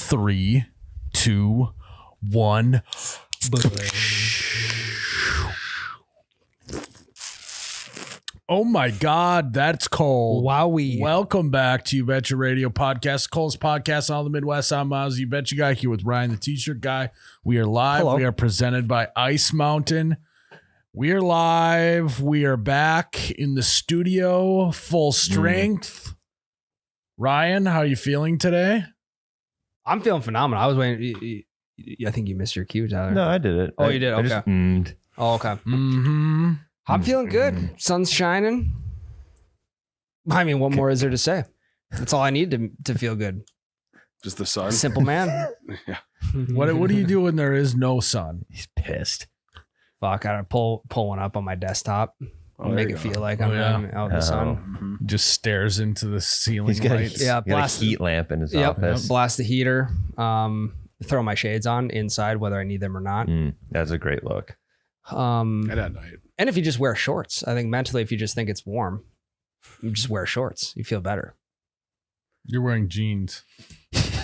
3, 2, 1. Oh my God, that's cold. Wowie. Welcome back to You Betcha Radio Podcast, coldest podcast in all the Midwest. I'm Miles, You Betcha Guy, here with Ryan, the T-shirt guy. We are live. Hello. We are presented by Ice Mountain. We are live. We are back in the studio, full strength. Ryan, how are you feeling today? I'm feeling phenomenal. I was waiting. I think you missed your cue, Tyler. No, I did it. Oh, you did? I Okay. just, Oh, okay. Mm-hmm. I'm feeling good. Sun's shining. I mean, what more is there to say? That's all I need to feel good. Just the sun. Simple man. Yeah. What do you do when there is no sun? He's pissed. Fuck, I gotta pull one up on my desktop. Oh, Make there it you feel like Oh, I'm yeah. out in the sun. Mhm. Just stares into the ceiling He's got, lights. Yeah, he's got blast- a heat lamp in his Yep. office. Blast the heater. Throw my shades on inside, whether I need them or not. That's a great look. And at night. And if you just wear shorts, I think mentally, if you just think it's warm, you just wear shorts. You feel better. You're wearing jeans.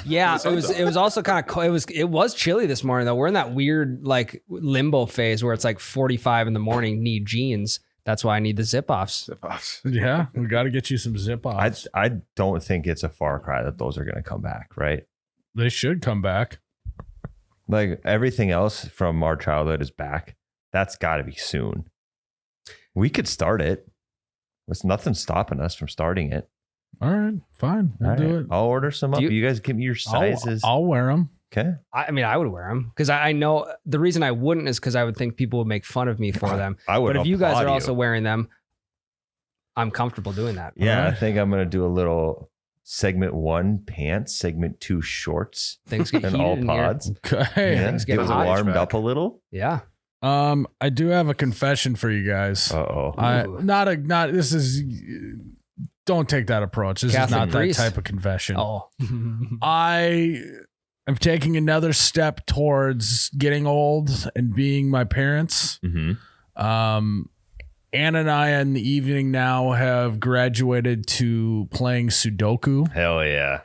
Yeah, it was also kind of cold. It was chilly this morning though. We're in that weird like limbo phase where it's like 45 in the morning, need jeans. That's why I need the zip offs. Zip offs. Yeah, we got to get you some zip offs. I don't think it's a far cry that those are going to come back, right? They should come back. Like everything else from our childhood is back. That's got to be soon. We could start it. There's nothing stopping us from starting it. All right, fine. We'll All do right. it. I'll order some up. Do You guys give me your sizes. I'll wear them. Okay. I mean, I would wear them because I know the reason I wouldn't is because I would think people would make fun of me for them. I would. But if you guys applaud are also wearing them, I'm comfortable doing that. Yeah, Alright. I think I'm going to do a little segment 1 pants, segment 2 shorts, Things get and heated all in here. pods. Okay. Yeah, Things get get us hot. warmed HVAC. up a little. Yeah. I do have a confession for you guys. Uh-oh. This is don't take that approach. This Catholic is not priest. that type of confession. Oh. I am taking another step towards getting old and being my parents. Mm-hmm. Anna and I in the evening now have graduated to playing Sudoku. Hell yeah.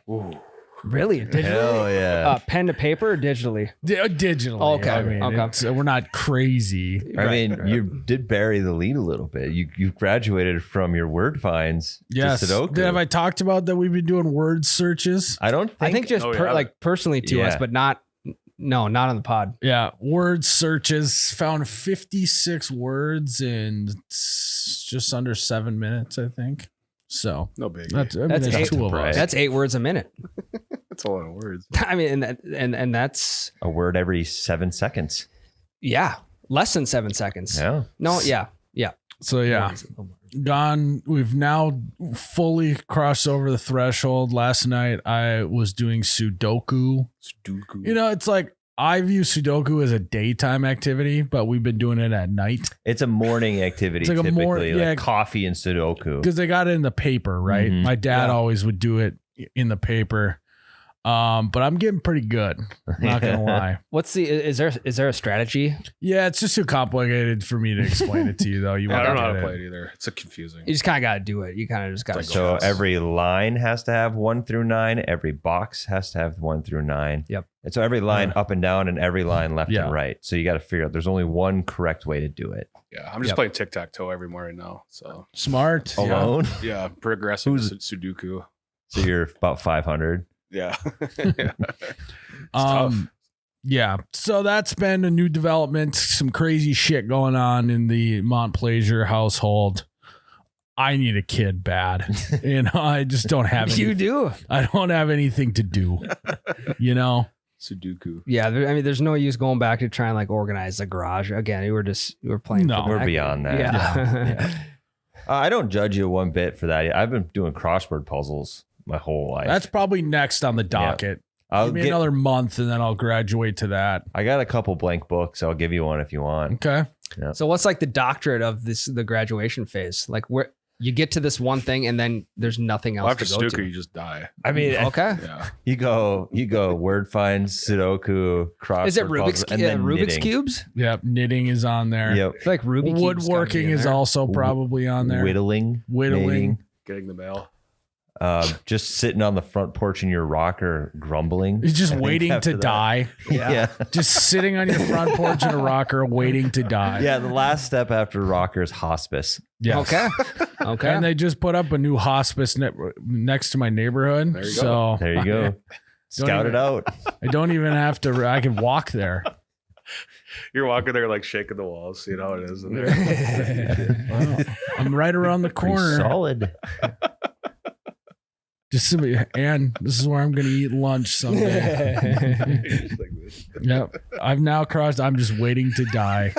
Really? Digitally? Hell yeah. Pen to paper or digitally? Digitally. Okay, I mean, okay. we're not crazy. I mean, you did bury the lead a little bit. You graduated from your word finds Yes. to Sudoku. Have I talked about that we've been doing word searches? I don't think. I think just Oh, yeah. personally to us, Yeah. but not on the pod. Yeah. Word searches. Found 56 words in just under 7 minutes, I think. So No big. that's That's there's eight. two of us. That's 8 words a minute. That's a lot of words. I mean, and that's a word every 7 seconds. less than 7 seconds. Yeah. No, yeah. So yeah. Gone. We've now fully crossed over the threshold. Last night I was doing Sudoku. Sudoku. You know, it's like I view Sudoku as a daytime activity, but we've been doing it at night It's a morning activity It's like a typically, yeah. like coffee and Sudoku. because they got it in the paper, right? Mhm. My dad Yeah. always would do it in the paper. But I'm getting pretty good. Not gonna lie. What's is there a strategy? Yeah, it's just too complicated for me to explain it to you, though. You I don't know wanna how to get play it either. It's confusing. You just kind of got to do it. You kind of just got to It's like go. So Yes. every line has to have 1 through 9. Every box has to have 1 through 9. Yep. And so every line up and down and every line left Yeah. and right. So you got to figure out there's only one correct way to do it. Yeah, I'm just Yep. playing tic tac toe every morning now. So Smart. Alone. yeah, progressive Who's- Sudoku. So you're about 500. Yeah. Yeah. Yeah. So that's been a new development. Some crazy shit going on in the Montplaisir household. I need a kid bad. I just don't have any, You do. I don't have anything to do. You know? Sudoku. Yeah. I mean, there's no use going back to try and like organize the garage again. We were playing. No. for the We're heck. beyond that. Yeah. I don't judge you one bit for that. I've been doing crossword puzzles my whole life. That's probably next on the docket. I'll Give me get, another month and then I'll graduate to that. I got a couple blank books. I'll give you one if you want. Okay. So what's like the doctorate of the graduation phase? Like where you get to this one thing and then there's nothing Well, else after to go Sudoku, to. you just die. I mean, Okay. Yeah. you go word find, Sudoku, crossword Is it Rubik's puzzle, and then Rubik's knitting. cubes? Yep. Knitting is on there. Yep. I feel like Rubik's cubes gotta be Woodworking in is there. also probably on there. Whittling. Whittling. maybe. Getting the mail. Just sitting on the front porch in your rocker, grumbling. He's just I think waiting after to that- die. Yeah. Just sitting on your front porch in a rocker, waiting to die. Yeah. The last step after rocker is hospice. Yes. Okay. Okay. And they just put up a new hospice next to my neighborhood. There you go. So There you go. Scout even- it out. I don't even have to. I can walk there. You're walking there like shaking the walls. You know how it is in there. Wow. I'm right around the Pretty corner. solid. Just and this is where I'm going to eat lunch someday. Just like this. Yep. I've now crossed. I'm just waiting to die.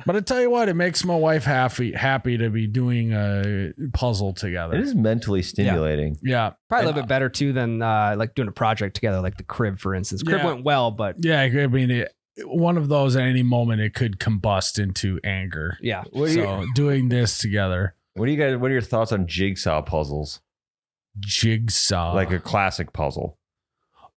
But I tell you what, it makes my wife happy to be doing a puzzle It together. is mentally stimulating. Yeah. Probably a little bit better too than like doing a project together, like the crib, for instance. Crib Yeah. went well, but Yeah. I mean, one of those at any moment, it could combust into anger. yeah. So doing this together, What are your thoughts on jigsaw puzzles? jigsaw. Like a classic puzzle.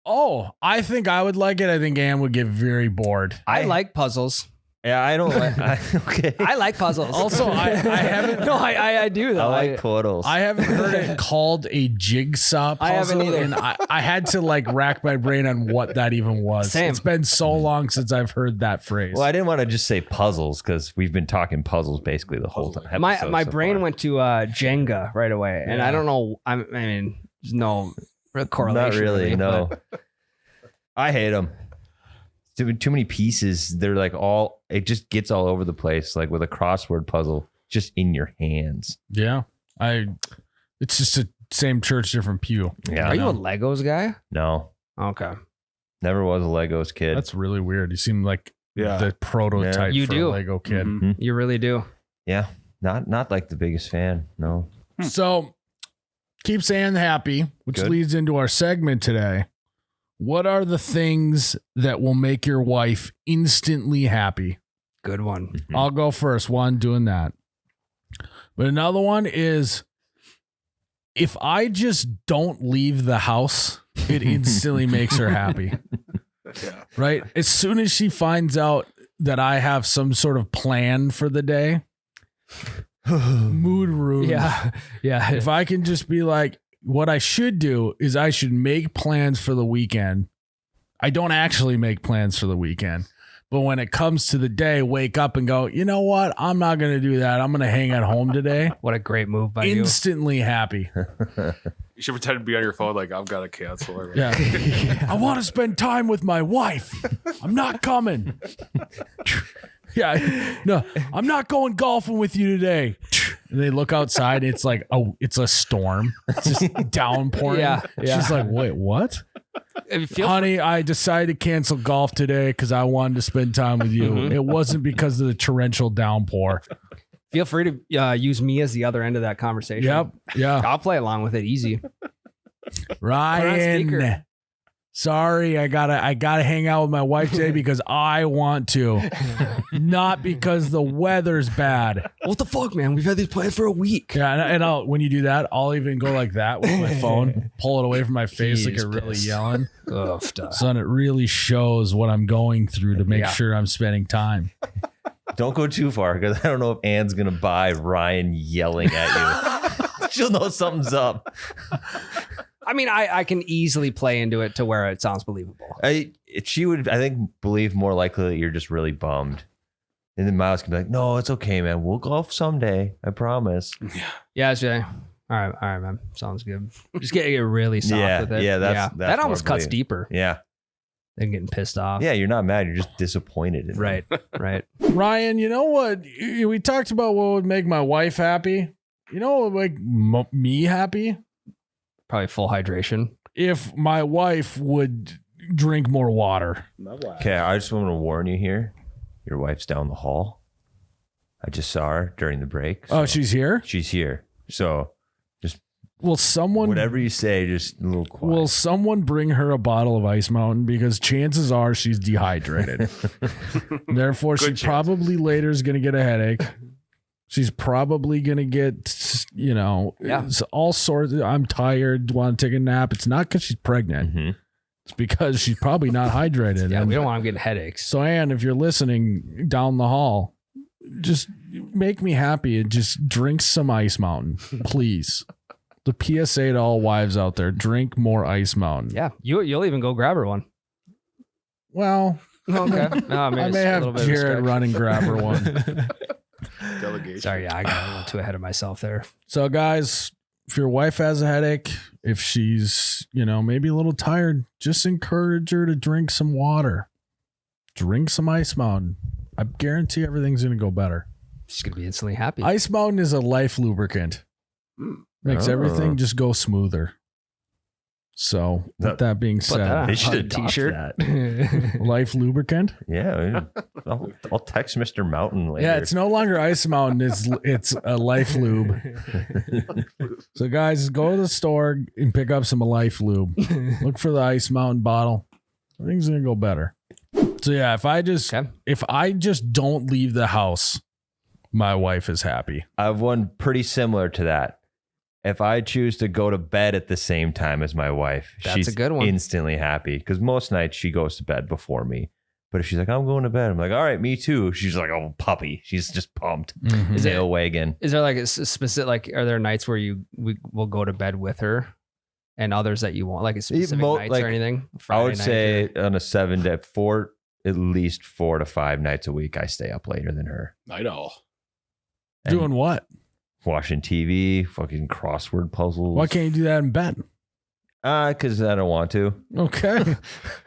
Oh, I think I would like it. I think Ann would get very bored. I like puzzles. Yeah, I don't like. Okay. I like puzzles. Also, I haven't. no, I do though. I like puddles. I haven't heard it called a jigsaw puzzle. I haven't either. And I had to like rack my brain on what that even was. Same. It's been so long since I've heard that phrase. Well, I didn't want to just say puzzles because we've been talking puzzles basically the whole time. my brain went to Jenga right away, and Yeah. I don't know. I mean, there's no correlation. Not really. No. but I hate them. Too many pieces. They're like it just gets all over the place. Like with a crossword puzzle, just in your hands. Yeah. It's just a same church, different pew. Yeah. Are you know. a Legos guy? No, Okay. never was a Legos kid. That's really weird. You seem like Yeah. the prototype You for do. a Lego kid. Mhm. You really do. yeah. Not like the biggest fan. No. So keeps Ann happy, which Good. leads into our segment today. What are the things that will make your wife instantly happy? Good one. I'll go first. One, doing that. But another one is if I just don't leave the house, it instantly makes her happy. Yeah. Right? As soon as she finds out that I have some sort of plan for the day, mood ruined. Yeah. Yeah. If I can just be like, what I should do is I should make plans for the weekend. I don't actually make plans for the weekend. But when it comes to the day, wake up and go, you know what? I'm not going to do that. I'm going to hang at home today. What a great move by you. Instantly happy. You should pretend to be on your phone like I've got to cancel. Or Yeah. I want to spend time with my wife. I'm not coming. Yeah. No, I'm not going golfing with you today. And they look outside. It's like, oh, it's a storm. It's just downpouring. Yeah, yeah. She's like, wait, what? Feel Honey, I decided to cancel golf today because I wanted to spend time with you. Mhm. It wasn't because of the torrential downpour. Feel free to use me as the other end of that conversation. Yep. Yeah. I'll play along with it easy. Ryan. speaker. Sorry, I gotta hang out with my wife today because I want to. Not because the weather's bad. What the fuck, man? We've had these plans for a week. Yeah, and I'll, when you do that, I'll even go like that with my phone, pull it away from my face like Jeez, I'm really piss. yelling. Oh, stuff. So then it really shows what I'm going through to make Yeah. sure I'm spending time. Don't go too far because I don't know if Ann's gonna buy Ryan yelling at you. She'll know something's up. I mean, I can easily play into it to where it sounds believable. She would, I think, believe more likely that you're just really bummed. And then Miles can be like, "No, it's okay, man. We'll golf someday. I promise." Yeah, Jay. All right, man. Sounds good. Just get really soft Yeah, with it. yeah, that's that almost more cuts believe- deeper Yeah, than getting pissed off. yeah. You're not mad. You're just disappointed. In Right, right. Ryan, you know what? We talked about what would make my wife happy. You know what would make me happy? Probably full hydration. If my wife would drink more water. Okay, I just want to warn you here. Your wife's down the hall. I just saw her during the break. Oh, so she's here? she's here. So Will someone whatever you say, just a little quiet. will someone bring her a bottle of Ice Mountain? Because chances are she's dehydrated. Therefore, she Good chance. probably later is going to get a headache. She's probably going to get, Yeah. all sorts. I'm tired, want to take a nap. It's not because she's pregnant. Mhm. It's because she's probably not hydrated. Yeah, And we don't want them getting headaches. so, Ann, if you're listening down the hall, just make me happy and just drink some Ice Mountain, please. The PSA to all wives out there: drink more Ice Mountain. Yeah, you'll even go grab her one. Well, Okay. No, I may have Jared run and grab her one. Delegation. Sorry, yeah, I got a little too ahead of myself there. So, guys, if your wife has a headache, if she's, maybe a little tired, just encourage her to drink some water. Drink some Ice Mountain. I guarantee everything's going to go better. She's going to be instantly happy. Ice Mountain is a life lubricant. Makes everything just go smoother. So, with that being said, they should adopt that. Life lubricant. Yeah, I'll text Mr. Mountain later. Yeah, it's no longer Ice Mountain. It's a Life Lube. So, guys, go to the store and pick up some Life Lube. Look for the Ice Mountain bottle. Everything's gonna go better. So yeah, if I just don't leave the house, my wife is happy. I have one pretty similar to that. If I choose to go to bed at the same time as my wife, she's a good one. Instantly happy, because most nights she goes to bed before me. But if she's like, I'm going to bed, I'm like, all right, me too. She's like, oh, puppy. She's just pumped. Mm-hmm. Tail wagging. Is there like a specific, like, are there nights where we will go to bed with her, and others that you want, like a specific nights or anything? I would say on a 7 to 4, at least 4 to 5 nights a week, I stay up later than her. I know. Doing what? Watching TV, fucking crossword puzzles. Why can't you do that in bed? Because I don't want to. Okay.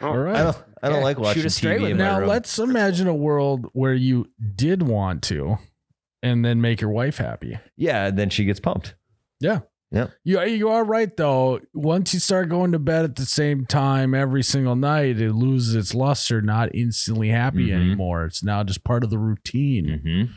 All right. I don't like watching TV in my now room. let's imagine a world where you did want to, and then make your wife happy. Yeah, and then she gets pumped. Yeah. Yeah. You are right though. Once you start going to bed at the same time every single night, it loses its luster. Not instantly happy anymore. It's now just part of the routine. Mm-hmm.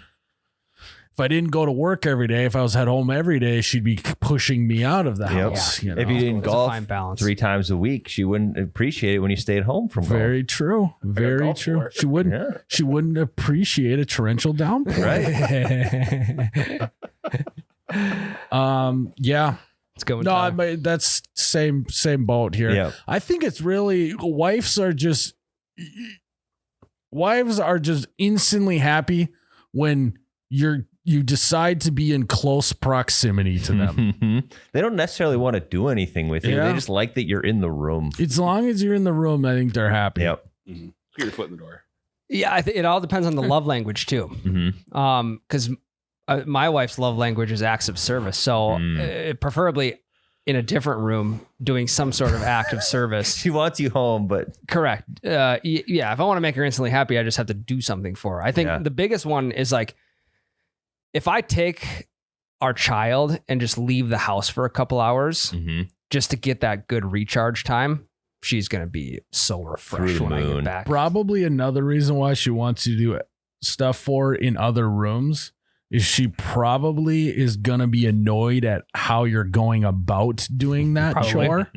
If I didn't go to work every day, if I was at home every day, she'd be pushing me out of the house. Yeah. If you didn't golf 3 times a week, she wouldn't appreciate it when you stayed home from golf. Very true. Very true. She wouldn't. Yeah. She wouldn't appreciate a torrential downpour. Right. Yeah. It's going. No, that's same boat here. Yeah. I think it's really wives are just instantly happy when you decide to be in close proximity to them. They don't necessarily want to do anything with you. Yeah. They just like that you're in the room. As long as you're in the room, I think they're happy. Yep. Mm-hmm. Get your foot in the door. Yeah, I think it all depends on the love language too. Mm-hmm. Because my wife's love language is acts of service. So preferably in a different room doing some sort of act of service. She wants you home, but correct. Yeah, if I want to make her instantly happy, I just have to do something for her. I think the biggest one is like, if I take our child and just leave the house for a couple hours just to get that good recharge time, she's going to be so refreshed when I get back. Probably another reason why she wants you to do stuff for her in other rooms is she probably is going to be annoyed at how you're going about doing that chore.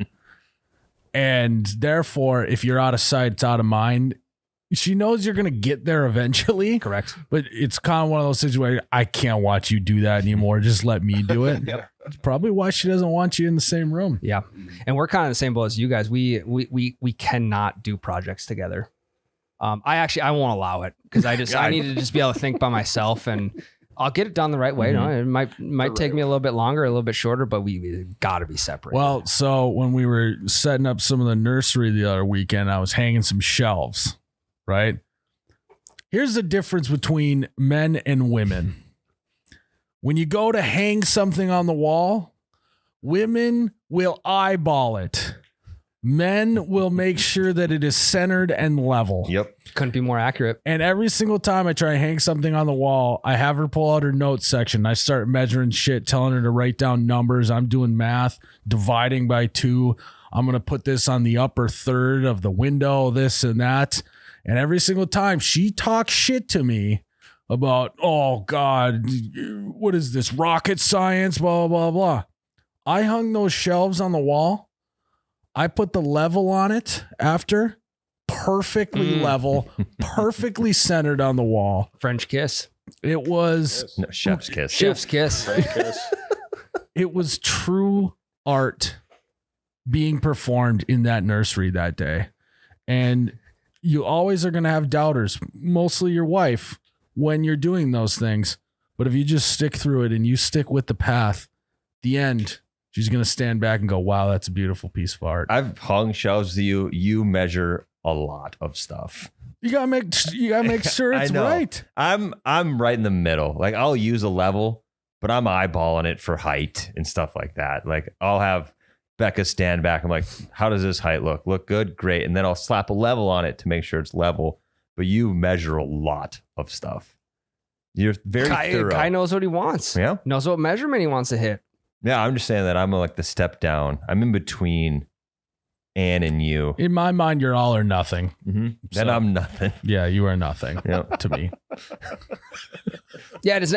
And therefore, if you're out of sight, it's out of mind. She knows you're going to get there eventually. Correct. But it's kind of one of those situations where I can't watch you do that anymore. Just let me do it. Yep. That's probably why she doesn't want you in the same room. Yeah. And we're kind of the same boat as you guys. We cannot do projects together. I won't allow it because I need to just be able to think by myself, and I'll get it done the right way. You know, it might take me a little bit longer, a little bit shorter, but we got to be separate. Well, so when we were setting up some of the nursery the other weekend, I was hanging some shelves. Right? Here's the difference between men and women. When you go to hang something on the wall, women will eyeball it. Men will make sure that it is centered and level. Yep. Couldn't be more accurate. And every single time I try to hang something on the wall, I have her pull out her notes section. I start measuring shit, telling her to write down numbers. I'm doing math, dividing by 2. I'm going to put this on the upper third of the window, this and that. And every single time she talks shit to me about, oh God, what is this, rocket science, blah, blah, blah. I hung those shelves on the wall. I put the level on it after, perfectly level, perfectly centered on the wall. French kiss. It was... No, chef's kiss. Chef's kiss. It was true art being performed in that nursery that day. And... you always are going to have doubters, mostly your wife, when you're doing those things. But if you just stick through it and you stick with the path, the end, she's going to stand back and go, wow, that's a beautiful piece of art. I've hung shelves to you. You measure a lot of stuff. You gotta make sure it's I know. right. I'm right in the middle. Like I'll use a level, but I'm eyeballing it for height and stuff like that. Like I'll have Becca stand back. I'm like, how does this height look? Look good? Great. And then I'll slap a level on it to make sure it's level. But you measure a lot of stuff. You're very thorough. Guy knows what he wants. Yeah. Knows what measurement he wants to hit. Yeah, I'm just saying that I'm like the step down. I'm in between Ann and you. In my mind, you're all or nothing. Mm-hmm. Then So- I'm nothing. Yeah, you are nothing Yep. to me. Yeah, it is.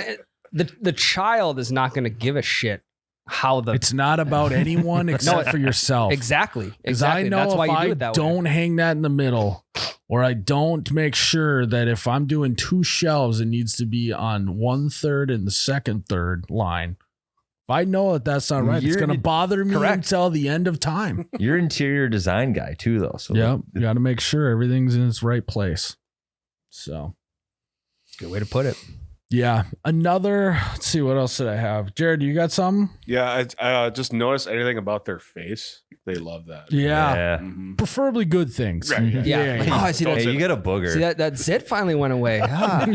The child is not going to give a shit how the It's not about anyone except for yourself. exactly. Because I know That's why if you I do it that way. don't hang that in the middle, or I don't make sure that if I'm doing 2 shelves, it needs to be on 1/3 and the second third line. If I know that that's not right, it's You're going to bother me correct. until the end of time. You're interior design guy too, though. So Yeah, you got to make sure everything's in its right place. So, Good way to put it. yeah. Let's see, what else did I have? Jared, you got something? Yeah, I just notice anything about their face. They love that. Yeah. Mhm. Preferably good things. Right, yeah. Yeah. Oh, I see Don't that. hey, say you get a booger. See that zit finally went away. Ah,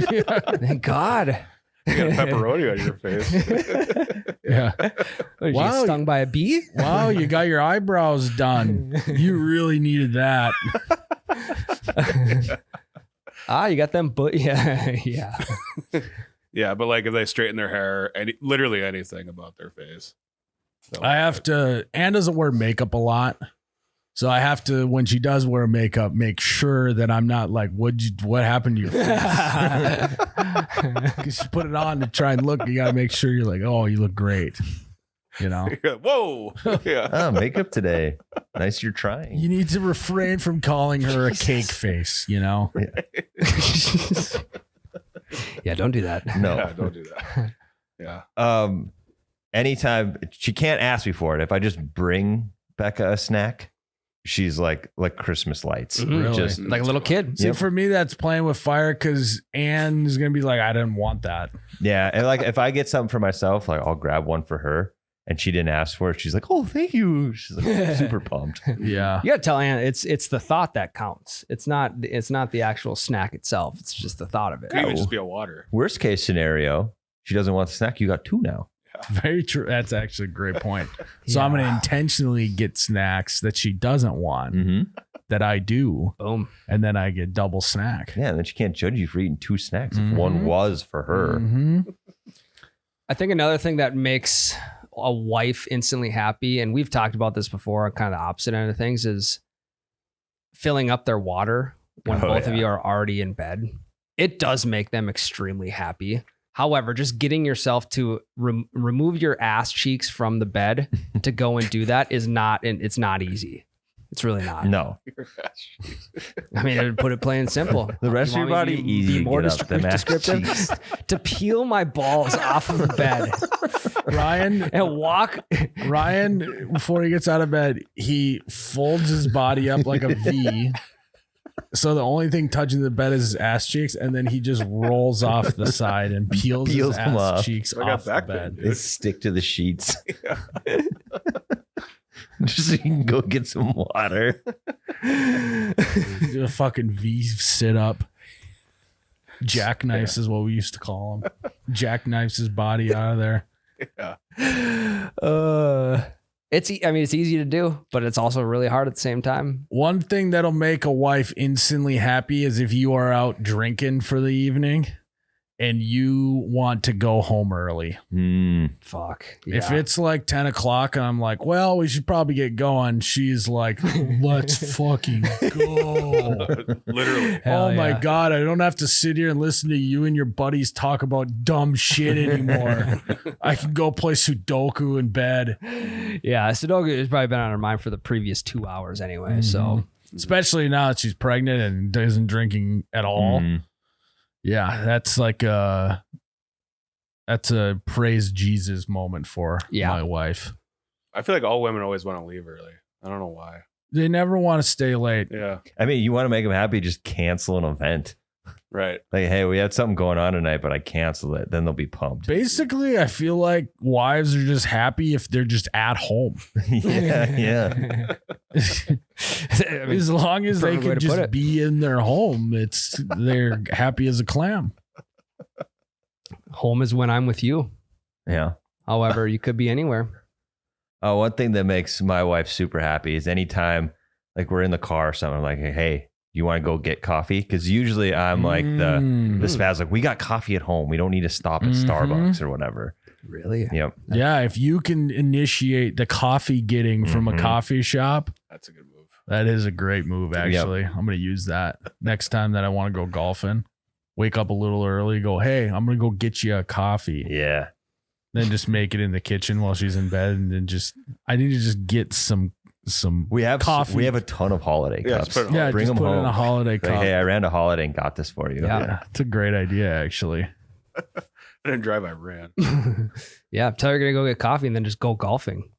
thank God. You got pepperoni on your face. Yeah. What, did you Wow. get stung by a bee? Wow, you got your eyebrows done. You really needed that. You got them. But yeah, yeah. Yeah, but like if they straighten their hair, literally anything about their face. So, I have to, Anne doesn't wear makeup a lot. So I have to, when she does wear makeup, make sure that I'm not like, what happened to your face? Because you put it on to try and look, you got to make sure you're like, oh, you look great. You know, Whoa. Yeah. Oh, makeup today. Nice you're trying. you need to refrain from calling her a cake face, you know? Yeah, don't do that. No. Yeah, don't do that. Yeah. Anytime she can't ask me for it. If I just bring Becca a snack, she's like Christmas lights. Mhm. Really? Just Like a little kid. See, for me, that's playing with fire because Anne is going to be like, I didn't want that. yeah. And like if I get something for myself, like I'll grab one for her and she didn't ask for it. She's like, oh, thank you. She's like super pumped. Yeah. You gotta tell Anna it's the thought that counts. It's not the actual snack itself. It's just the thought of it. Could even just be a water. Worst case scenario, she doesn't want the snack. You got 2 now. Very true. That's actually a great point. So I'm going to intentionally get snacks that she doesn't want Mm-hmm. that I do. Boom. And then I get double snack. Yeah. And then she can't judge you for eating 2 snacks if Mhm. one was for her. Mhm. I think another thing that makes a wife instantly happy, and we've talked about this before, kind of the opposite end of things, is filling up their water when Oh, both of yeah. you are already in bed. It does make them extremely happy. However, just getting yourself to remove your ass cheeks from the bed to go and do that is not, and it's not easy. It's really not. No. I mean, to put it plain and simple. The rest of You your want me body, to easy to more get up them ass descriptive. cheeks. To peel my balls off of the bed Ryan, and walk. Ryan, before he gets out of bed, he folds his body up like a V. So the only thing touching the bed is his ass cheeks, and then he just rolls off the side and peels his Peels them ass off. cheeks I got off the back bed. then. They stick to the sheets. Just so you can go get some water. Do a fucking V sit up. Jackknifes is what we used to call him. Jackknifes his body out of there. It's easy to do, but it's also really hard at the same time. One thing that'll make a wife instantly happy is if you are out drinking for the evening and you want to go home early. Fuck. If Yeah. it's like 10 o'clock and I'm like, well, we should probably get going. She's like, let's fucking go. Literally. Hell oh my yeah. God. I don't have to sit here and listen to you and your buddies talk about dumb shit anymore. I can go play Sudoku in bed. Yeah, Sudoku has probably been on her mind for the previous 2 hours anyway. So Especially now that she's pregnant and isn't drinking at all. Yeah, that's like that's a praise Jesus moment for my wife. I feel like all women always want to leave early. I don't know why. They never want to stay late. Yeah. I mean, you want to make them happy, just cancel an event. Right. Like, hey, we had something going on tonight, but I canceled it. Then they'll be pumped. Basically, I feel like wives are just happy if they're just at home. yeah. I mean, As long as they perfect way can to put just it. be in their home, they're happy as a clam. home is when I'm with you. Yeah. However, you could be anywhere. Oh, one thing that makes my wife super happy is anytime like we're in the car or something, I'm like, hey, you want to go get coffee? Because usually I'm like the spaz, like, we got coffee at home. We don't need to stop at Starbucks or whatever. Really? Yep. Yeah, if you can initiate the coffee getting from a coffee shop, That's a good move. that is a great move, actually. I'm going to use that next time that I want to go golfing. Wake up a little early, go, hey, I'm going to go get you a coffee. Yeah. Then just make it in the kitchen while she's in bed. And then I need to just get some We have coffee. We have a ton of holiday Yeah, cups. just put it Yeah, Bring just them put it in home. a holiday Like, cup. hey, I ran a holiday and got this for you. Yeah. It's a great idea, actually. I didn't drive, I ran. Yeah. Tell her you're going to go get coffee and then just go golfing.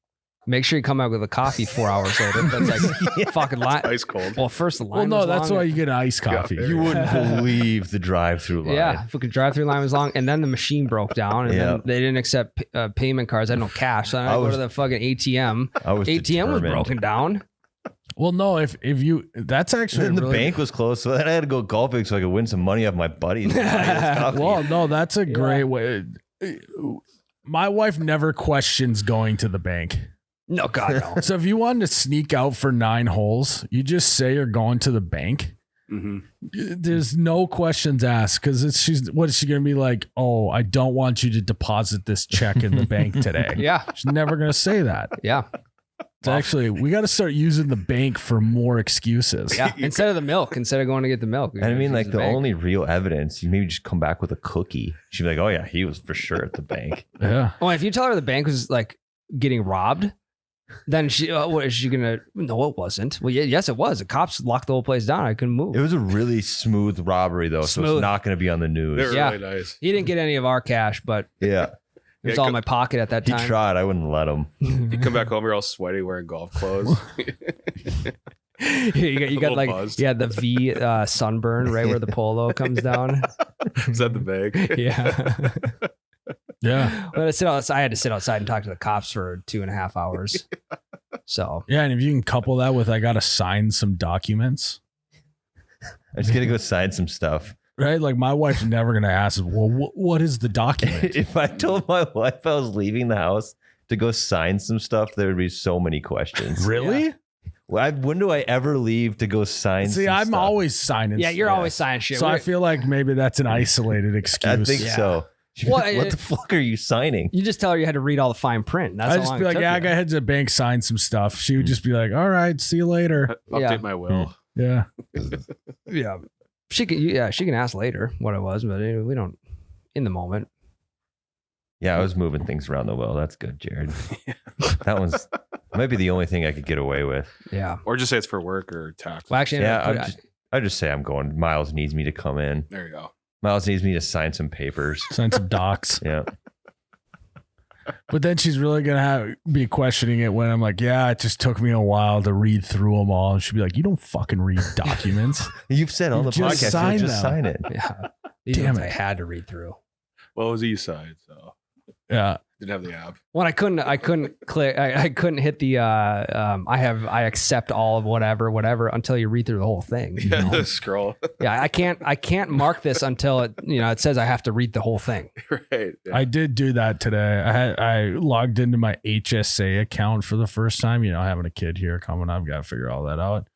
Make sure you come out with a coffee 4 hours later. That's like fucking line. Ice cold. Well, first the line. Well, no, was that's long. why you get iced coffee. Yeah. You wouldn't believe the drive-through line. Yeah, fucking drive-through line was long, and then the machine broke down, and Yeah. then they didn't accept payment cards. I had no cash, so I had to go to the fucking ATM. I was ATM was determined. broken down. Well, no, if you, that's actually Then the really, bank was closed, so then I had to go golfing so I could win some money off my buddies. Well, no, that's a great way. My wife never questions going to the bank. No, God, no. So if you wanted to sneak out for 9 holes, you just say you're going to the bank. Mm-hmm. There's no questions asked because what is she going to be like? Oh, I don't want you to deposit this check in the bank today. Yeah, She's never going to say that. yeah, It's actually, we got to start using the bank for more excuses. yeah. Instead of the milk, instead of going to get the milk. And I mean, use like the bank. only real evidence, you maybe just come back with a cookie. She'd be like, oh yeah, he was for sure at the bank. Yeah. Oh, if you tell her the bank was like getting robbed, then what is she gonna? No, it wasn't. Well, yes, it was. The cops locked the whole place down. I couldn't move. It was a really smooth robbery though, so Smooth. it's not going to be on the news. They're Yeah. really nice. He didn't get any of our cash, but Yeah. it was Yeah, all in my pocket at that He time. tried. I wouldn't let him. You come back home, you're all sweaty, wearing golf clothes. you got little like buzzed. the V sunburn right where the polo comes down. Is that the bag? Yeah. Yeah. But I had to sit outside and talk to the cops for 2.5 hours. So Yeah. And if you can couple that with, I got to sign some documents, I just got to go sign some stuff. right? Like my wife's never going to ask, well, what is the document? If I told my wife I was leaving the house to go sign some stuff, there would be so many questions. Really? When do I ever leave to go sign See, some I'm stuff? always signing. yeah, you're stuff. always signing shit. So I feel like maybe that's an isolated excuse. I think Yeah. so. She'd be Well, like, what the fuck are you signing? you just tell her you had to read all the fine print. That's I'd how just long be it like, took yeah, I you. got to head to the bank, sign some stuff. She would just be like, all right, see you later. Update Yeah. my will. Yeah. Yeah. She can ask later what it was, but we don't in the moment. Yeah, I was moving things around the will. That's good, Jared. That might be the only thing I could get away with. Yeah. Or just say it's for work or tax. Well, actually, Yeah, I just say I'm going. Miles needs me to come in. There you go. Miles needs me to sign some papers. Sign some docs. Yeah. But then she's really going to be questioning it when I'm like, yeah, it just took me a while to read through them all. And she'd be like, you don't fucking read documents. You've said on You the just podcast, signed just them. sign it. yeah. These Damn ones it. I had to read through. Well, it was E-side, so Yeah. didn't have the app. When I couldn't click, I couldn't hit the I accept all of whatever until you read through the whole thing. you know? Yeah, scroll. Yeah, I can't mark this until it says I have to read the whole thing. Right. Yeah. I did do that today. I logged into my HSA account for the first time. Having a kid here coming up, got to figure all that out.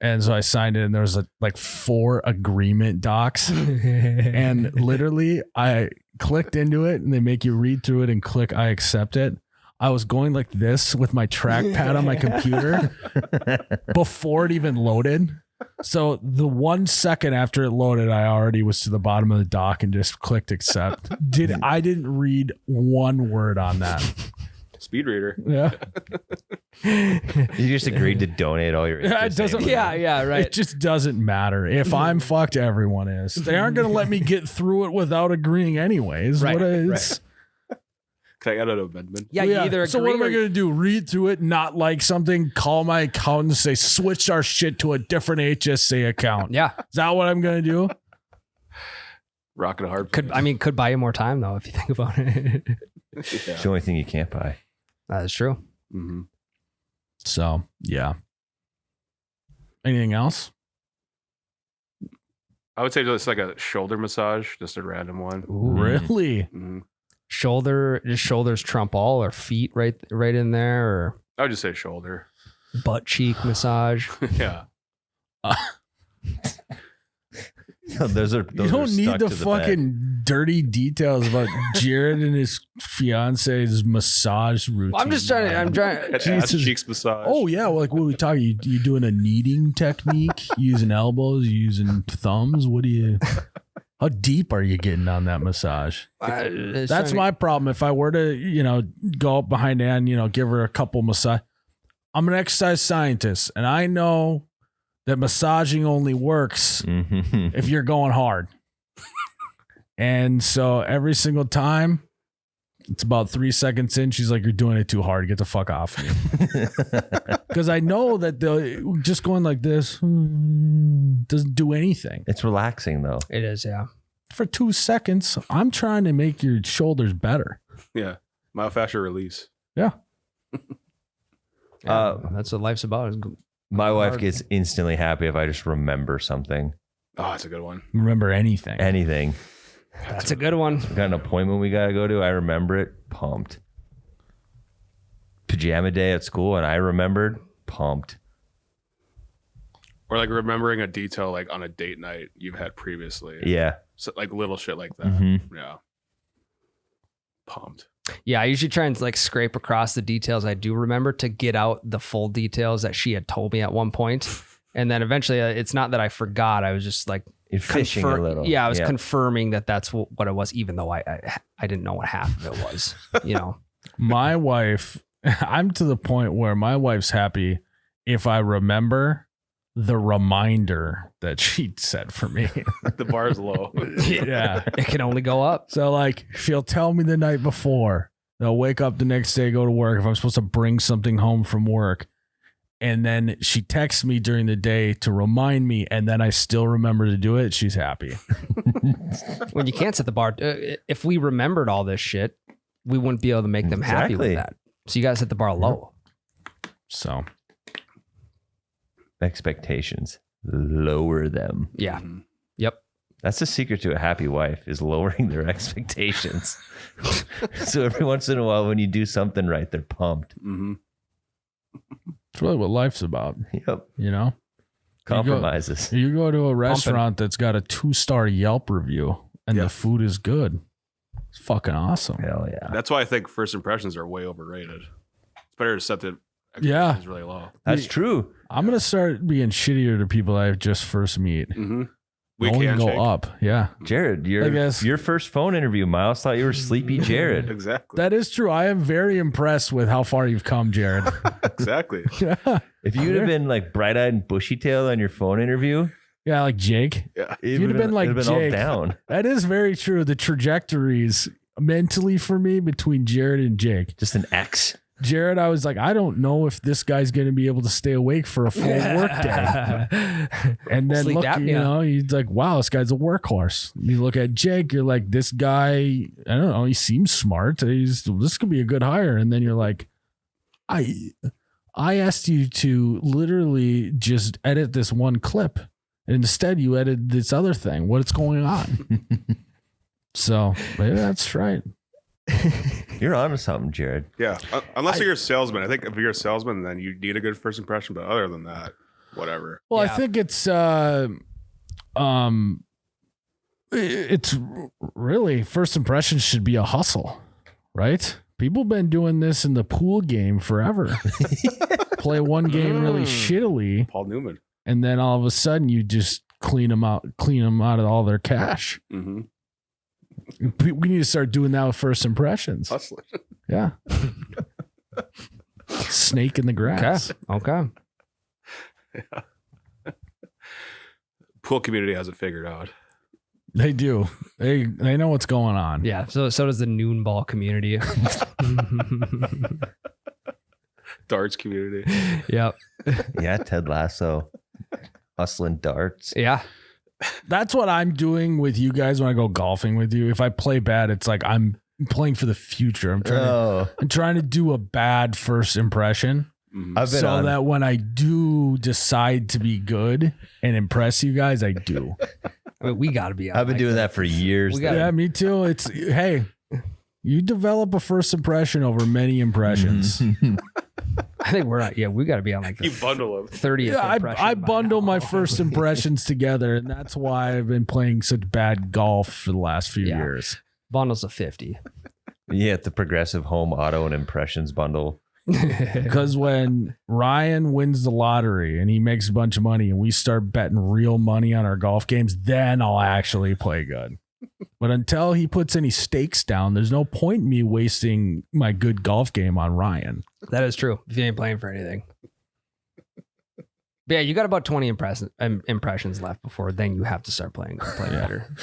And so I signed in. There was like 4 agreement docs, and literally I clicked into it, and they make you read through it and click I accept it. I was going like this with my trackpad on my computer before it even loaded. So the 1 second after it loaded, I already was to the bottom of the doc and just clicked accept. I didn't read 1 word on that. Speed reader. Yeah. You just agreed to donate all your. Yeah, it HSA doesn't- money. Yeah, right. It just doesn't matter. If I'm fucked, everyone is. They aren't going to let me get through it without agreeing anyways. Right, What is? Can I add an amendment? Yeah, you either agree So what am I or going to do? Read through it, not like something, call my accountant and say, switch our shit to a different HSA account. yeah. Is that what I'm going to do? Rocking a hard. Could buy you more time though if you think about it. It's the only thing you can't buy. That is true. Mm-hmm. So yeah. Anything else? I would say just like a shoulder massage, just a random one. Ooh. Really? Mm-hmm. Shoulders trump all, or feet right in there, or I would just say shoulder. butt cheek massage. Yeah. Those are You don't need the fucking dirty details about Jared and his fiance's massage routine. I'm trying. Ass cheeks massage. Oh yeah, well, like what are we talking? You doing a kneading technique? Using elbows? Using thumbs? What do you? How deep are you getting on that massage? That's my problem. If I were to, go up behind Ann, give her a couple massage. I'm an exercise scientist, and I know that massaging only works if you're going hard. And so every single time, it's about 3 seconds in, she's like, "You're doing it too hard. Get the fuck off me." Because I know that just going like this doesn't do anything. It's relaxing though. It is, yeah. For 2 seconds, I'm trying to make your shoulders better. Yeah. Myofascial release. Yeah. That's what life's about. My wife gets instantly happy if I just remember something. Oh, that's a good one. Remember anything. Anything. That's a good one. We got an appointment we got to go to. I remember it. Pumped. Pajama day at school, and I remembered. Pumped. Or like remembering a detail like on a date night you've had previously. Yeah. So like little shit like that. Mm-hmm. Yeah. Pumped. Yeah, I usually try and like scrape across the details I do remember to get out the full details that she had told me at one point. And then eventually it's not that I forgot. I was just like Fishing a little. Yeah, I was confirming that that's what it was, even though I didn't know what half of it was, My wife, I'm to the point where my wife's happy if I remember the reminder that she set for me. The bar's low. Yeah. It can only go up. So like she'll tell me the night before, they'll wake up the next day, go to work. If I'm supposed to bring something home from work, and then she texts me during the day to remind me, and then I still remember to do it, she's happy. When you can't set the bar, if we remembered all this shit, we wouldn't be able to make them happy with that. So you got to set the bar low. So Expectations. Lower them. Yeah. Mm-hmm. Yep. That's the secret to a happy wife, is lowering their expectations. So every once in a while, when you do something right, they're pumped. Mm-hmm. it's really what life's about, Yep. Compromises. You go to a restaurant that's got a 2-star Yelp review and the food is good. It's fucking awesome. Hell yeah. That's why I think first impressions are way overrated. It's better to set the expectations really low. That's true. I'm going to start being shittier to people I just first meet. Mm-hmm. We Only can go shake. up. Yeah. Jared, I guess. your first phone interview, Miles thought you were sleepy Jared. Exactly. That is true. I am very impressed with how far you've come, Jared. Exactly. Yeah. If you'd have been like bright-eyed and bushy-tailed on your phone interview, Yeah, like Jake. Yeah. You'd have been like it'd have been all Jake. down. That is very true. The trajectories mentally for me between Jared and Jake. Just an X. Jared, I was like, I don't know if this guy's going to be able to stay awake for a full work day. And then Sleep look, apnea. he's like, wow, this guy's a workhorse. You look at Jake, you're like, this guy, I don't know, he seems smart. This could be a good hire. And then you're like, I asked you to literally just edit this one clip. And instead you edit this other thing. What's going on? So maybe that's right. You're onto something, Jared. Yeah. Unless you're a salesman. I think if you're a salesman, then you need a good first impression. But other than that, whatever. Well, Yeah. I think it's really first impressions should be a hustle, right? People been doing this in the pool game forever. Play one game really shittily, Paul Newman. and then all of a sudden you just clean them out of all their cash. Mm-hmm. We need to start doing that with first impressions. Hustling. Yeah. Snake in the grass. Okay. Pool community has it figured out. They do. They know what's going on. Yeah. So does the noon ball community. Darts community. Yep. Yeah, Ted Lasso. Hustling darts. Yeah. That's what I'm doing with you guys when I go golfing with you. If I play bad, it's like I'm playing for the future. I'm trying to do a bad first impression. So that when I do decide to be good and impress you guys, I do. I mean, we got to be. I've been doing that for years. Yeah, me too. It's hey, you develop a first impression over many impressions. I think we're not. Yeah, we got to be on like You bundle them. 30th. Yeah, impression I by bundle now. my first impressions together, and that's why I've been playing such bad golf for the last few years. Bundles of 50. Yeah, the Progressive Home Auto and Impressions bundle. Because when Ryan wins the lottery and he makes a bunch of money and we start betting real money on our golf games, then I'll actually play good. But until he puts any stakes down, there's no point in me wasting my good golf game on Ryan. That is true. If you ain't playing for anything. But yeah, you got about 20 impressions left before then you have to start playing better.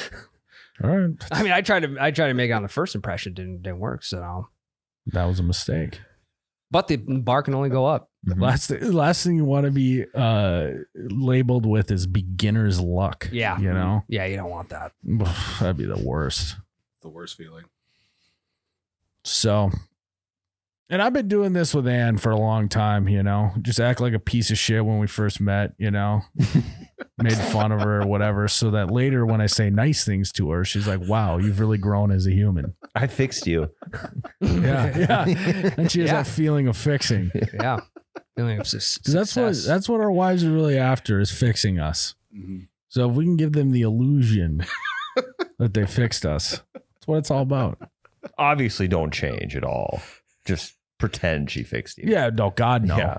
All right. I mean, I tried to make it on the first impression, didn't work. So That was a mistake. but the bar can only go up. Last thing you want to be labeled with is beginner's luck. Yeah. You know? Yeah, you don't want that. That'd be the worst. The worst feeling. So, and I've been doing this with Ann for a long time, you know, just act like a piece of shit when we first met, you know, made fun of her or whatever. So that later when I say nice things to her, she's like, wow, you've really grown as a human. I fixed you. Yeah. And she has that feeling of fixing. Yeah. Feeling of 'Cause that's what our wives are really after is fixing us. Mm-hmm. So if we can give them the illusion that they fixed us, that's what it's all about. Obviously, don't change at all. Just pretend she fixed you. Yeah. No, God, no. Yeah.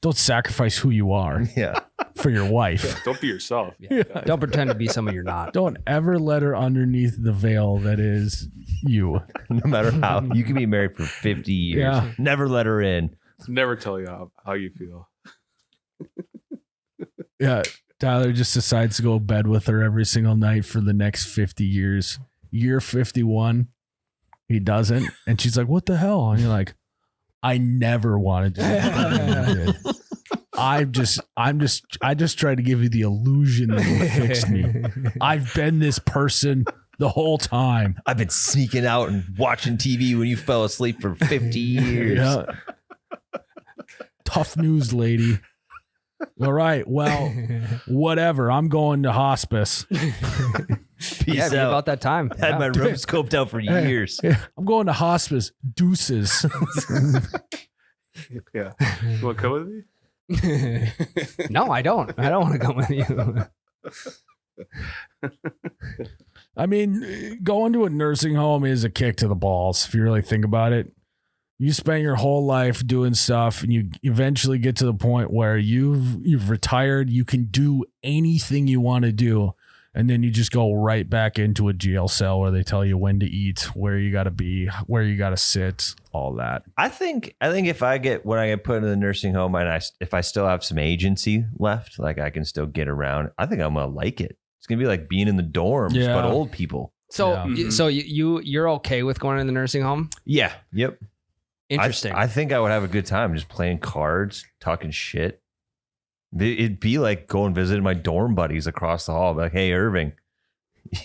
Don't sacrifice who you are Yeah. for your wife. Don't be yourself. Yeah. Don't pretend to be someone you're not. Don't ever let her underneath the veil that is you. No matter how. You can be married for 50 years. Yeah. Never let her in. Never tell you how you feel. Yeah. Tyler just decides to go to bed with her every single night for the next 50 years. Year 51, he doesn't. And she's like, what the hell? And you're like, I never wanted to. I just tried to give you the illusion that you fixed me. I've been this person the whole time. I've been sneaking out and watching TV when you fell asleep for 50 years. Yeah. Tough news, lady. All right. Well, whatever. I'm going to hospice. Peace Yeah, be out. about that time. Had my room scoped out for years. I'm going to hospice. Deuces. Yeah. You want to come with me? No, I don't. I don't want to come with you. I mean, going to a nursing home is a kick to the balls if you really think about it. You spend your whole life doing stuff and you eventually get to the point where you've retired. You can do anything you want to do. And then you just go right back into a jail cell where they tell you when to eat, where you got to be, where you got to sit, all that. I think if I get put in the nursing home and if I still have some agency left, like I can still get around, I think I'm gonna like it. It's gonna be like being in the dorms, but old people. So, Yeah. so you're okay with going in the nursing home? Yeah. Yep. Interesting. I think I would have a good time just playing cards, talking shit. It'd be like going visiting my dorm buddies across the hall. Be like, hey, Irving,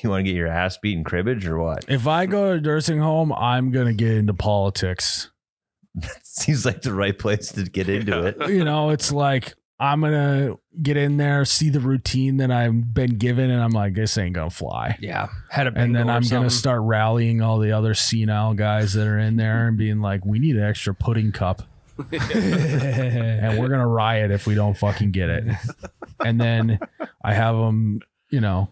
you want to get your ass beat in cribbage or what? If I go to a nursing home, I'm going to get into politics. Seems like the right place to get into it. You know, it's like I'm going to get in there, see the routine that I've been given, and I'm like, this ain't going to fly. yeah. Had a And then bingo or I'm going something. to start rallying all the other senile guys that are in there and being like, we need an extra pudding cup. And we're going to riot if we don't fucking get it. And then I have them, you know,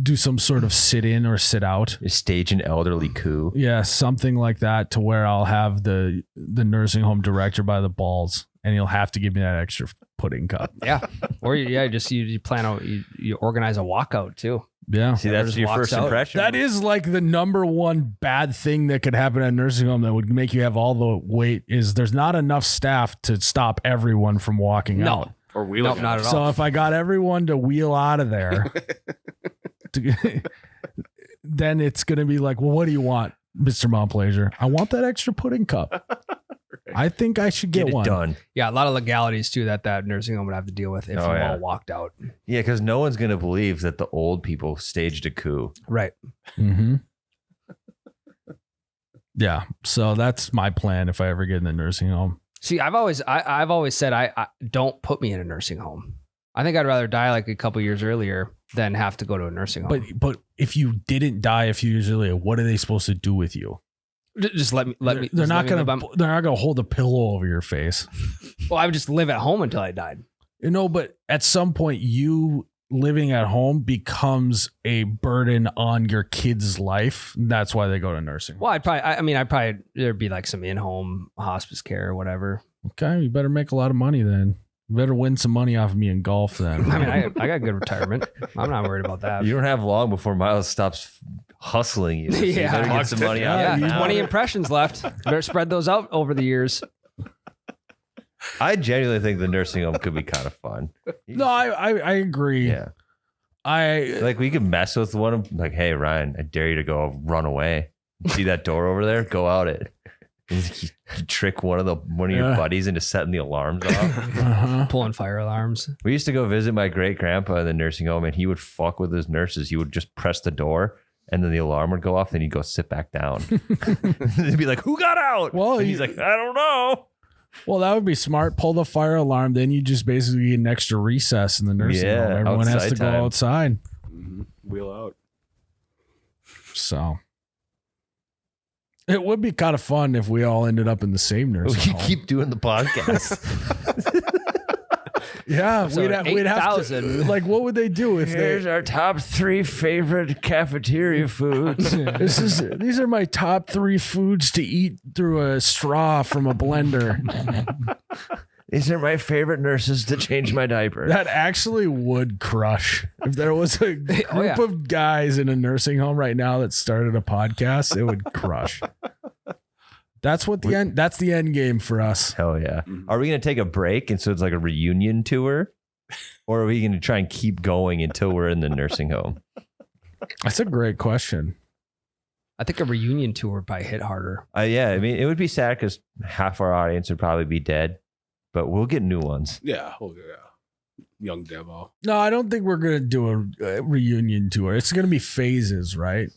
do some sort of sit in or sit out. Stage an elderly coup. Yeah, something like that to where I'll have the nursing home director by the balls and he'll have to give me that extra pudding cup. Yeah. Or you plan out, you organize a walkout too. Yeah. See, Everyone that's just your walks first out. impression. That is like the number one bad thing that could happen at a nursing home that would make you have all the weight is there's not enough staff to stop everyone from walking No. out. Or wheeling Nope, not at all. So if I got everyone to wheel out of there, then it's going to be like, well, what do you want, Mr. Montplaisir? I want that extra pudding cup. I think I should get it one. done. Yeah, a lot of legalities too that nursing home would have to deal with if Oh, we yeah. all walked out. Yeah, because no one's gonna believe that the old people staged a coup. Right. Mm-hmm. Yeah. So that's my plan if I ever get in the nursing home. See, I've always said I don't put me in a nursing home. I think I'd rather die like a couple years earlier than have to go to a nursing home. But if you didn't die a few years earlier, what are they supposed to do with you? Just let me. They're not gonna hold a pillow over your face. Well, I would just live at home until I died. But at some point, you living at home becomes a burden on your kid's life. That's why they go to nursing home. Well, I'd probably there'd be like some in-home hospice care or whatever. Okay, you better make a lot of money then. You better win some money off of me in golf then. I mean, I got good retirement. I'm not worried about that. You don't have long before Miles stops hustling you. So you Yeah. better get some money out Yeah, of it now. 20 impressions left. Better spread those out over the years. I genuinely think the nursing home could be kind of fun. No, I agree. Yeah. I Like we could mess with one of like, hey Ryan, I dare you to go run away. See that door over there? Go out it. And you trick one of your buddies into setting the alarms off. Pulling fire alarms. We used to go visit my great grandpa in the nursing home, and he would fuck with his nurses. He would just press the door, and then the alarm would go off, and he'd go sit back down. He'd be like, "Who got out?" Well, and he's like, "I don't know." Well, that would be smart. Pull the fire alarm, then you just basically get an extra recess in the nursing home. Everyone has to go outside. Wheel out. So it would be kind of fun if we all ended up in the same We nursing could home. keep doing the podcast. Yeah, So we'd have to. 8,000. Like, what would they do if they? our top 3 favorite cafeteria foods. These are my top 3 foods to eat through a straw from a blender. These are my favorite nurses to change my diaper. That actually would crush. If there was a group of guys in a nursing home right now that started a podcast, it would crush. That's what that's the end game for us. Hell yeah. Are we going to take a break and so it's like a reunion tour? Or are we going to try and keep going until we're in the nursing home? That's a great question. I think a reunion tour would probably hit harder. Yeah, I mean, it would be sad because half our audience would probably be dead, but we'll get new ones. Yeah. Oh, yeah. Young demo. No, I don't think we're going to do a reunion tour. It's going to be phases, right?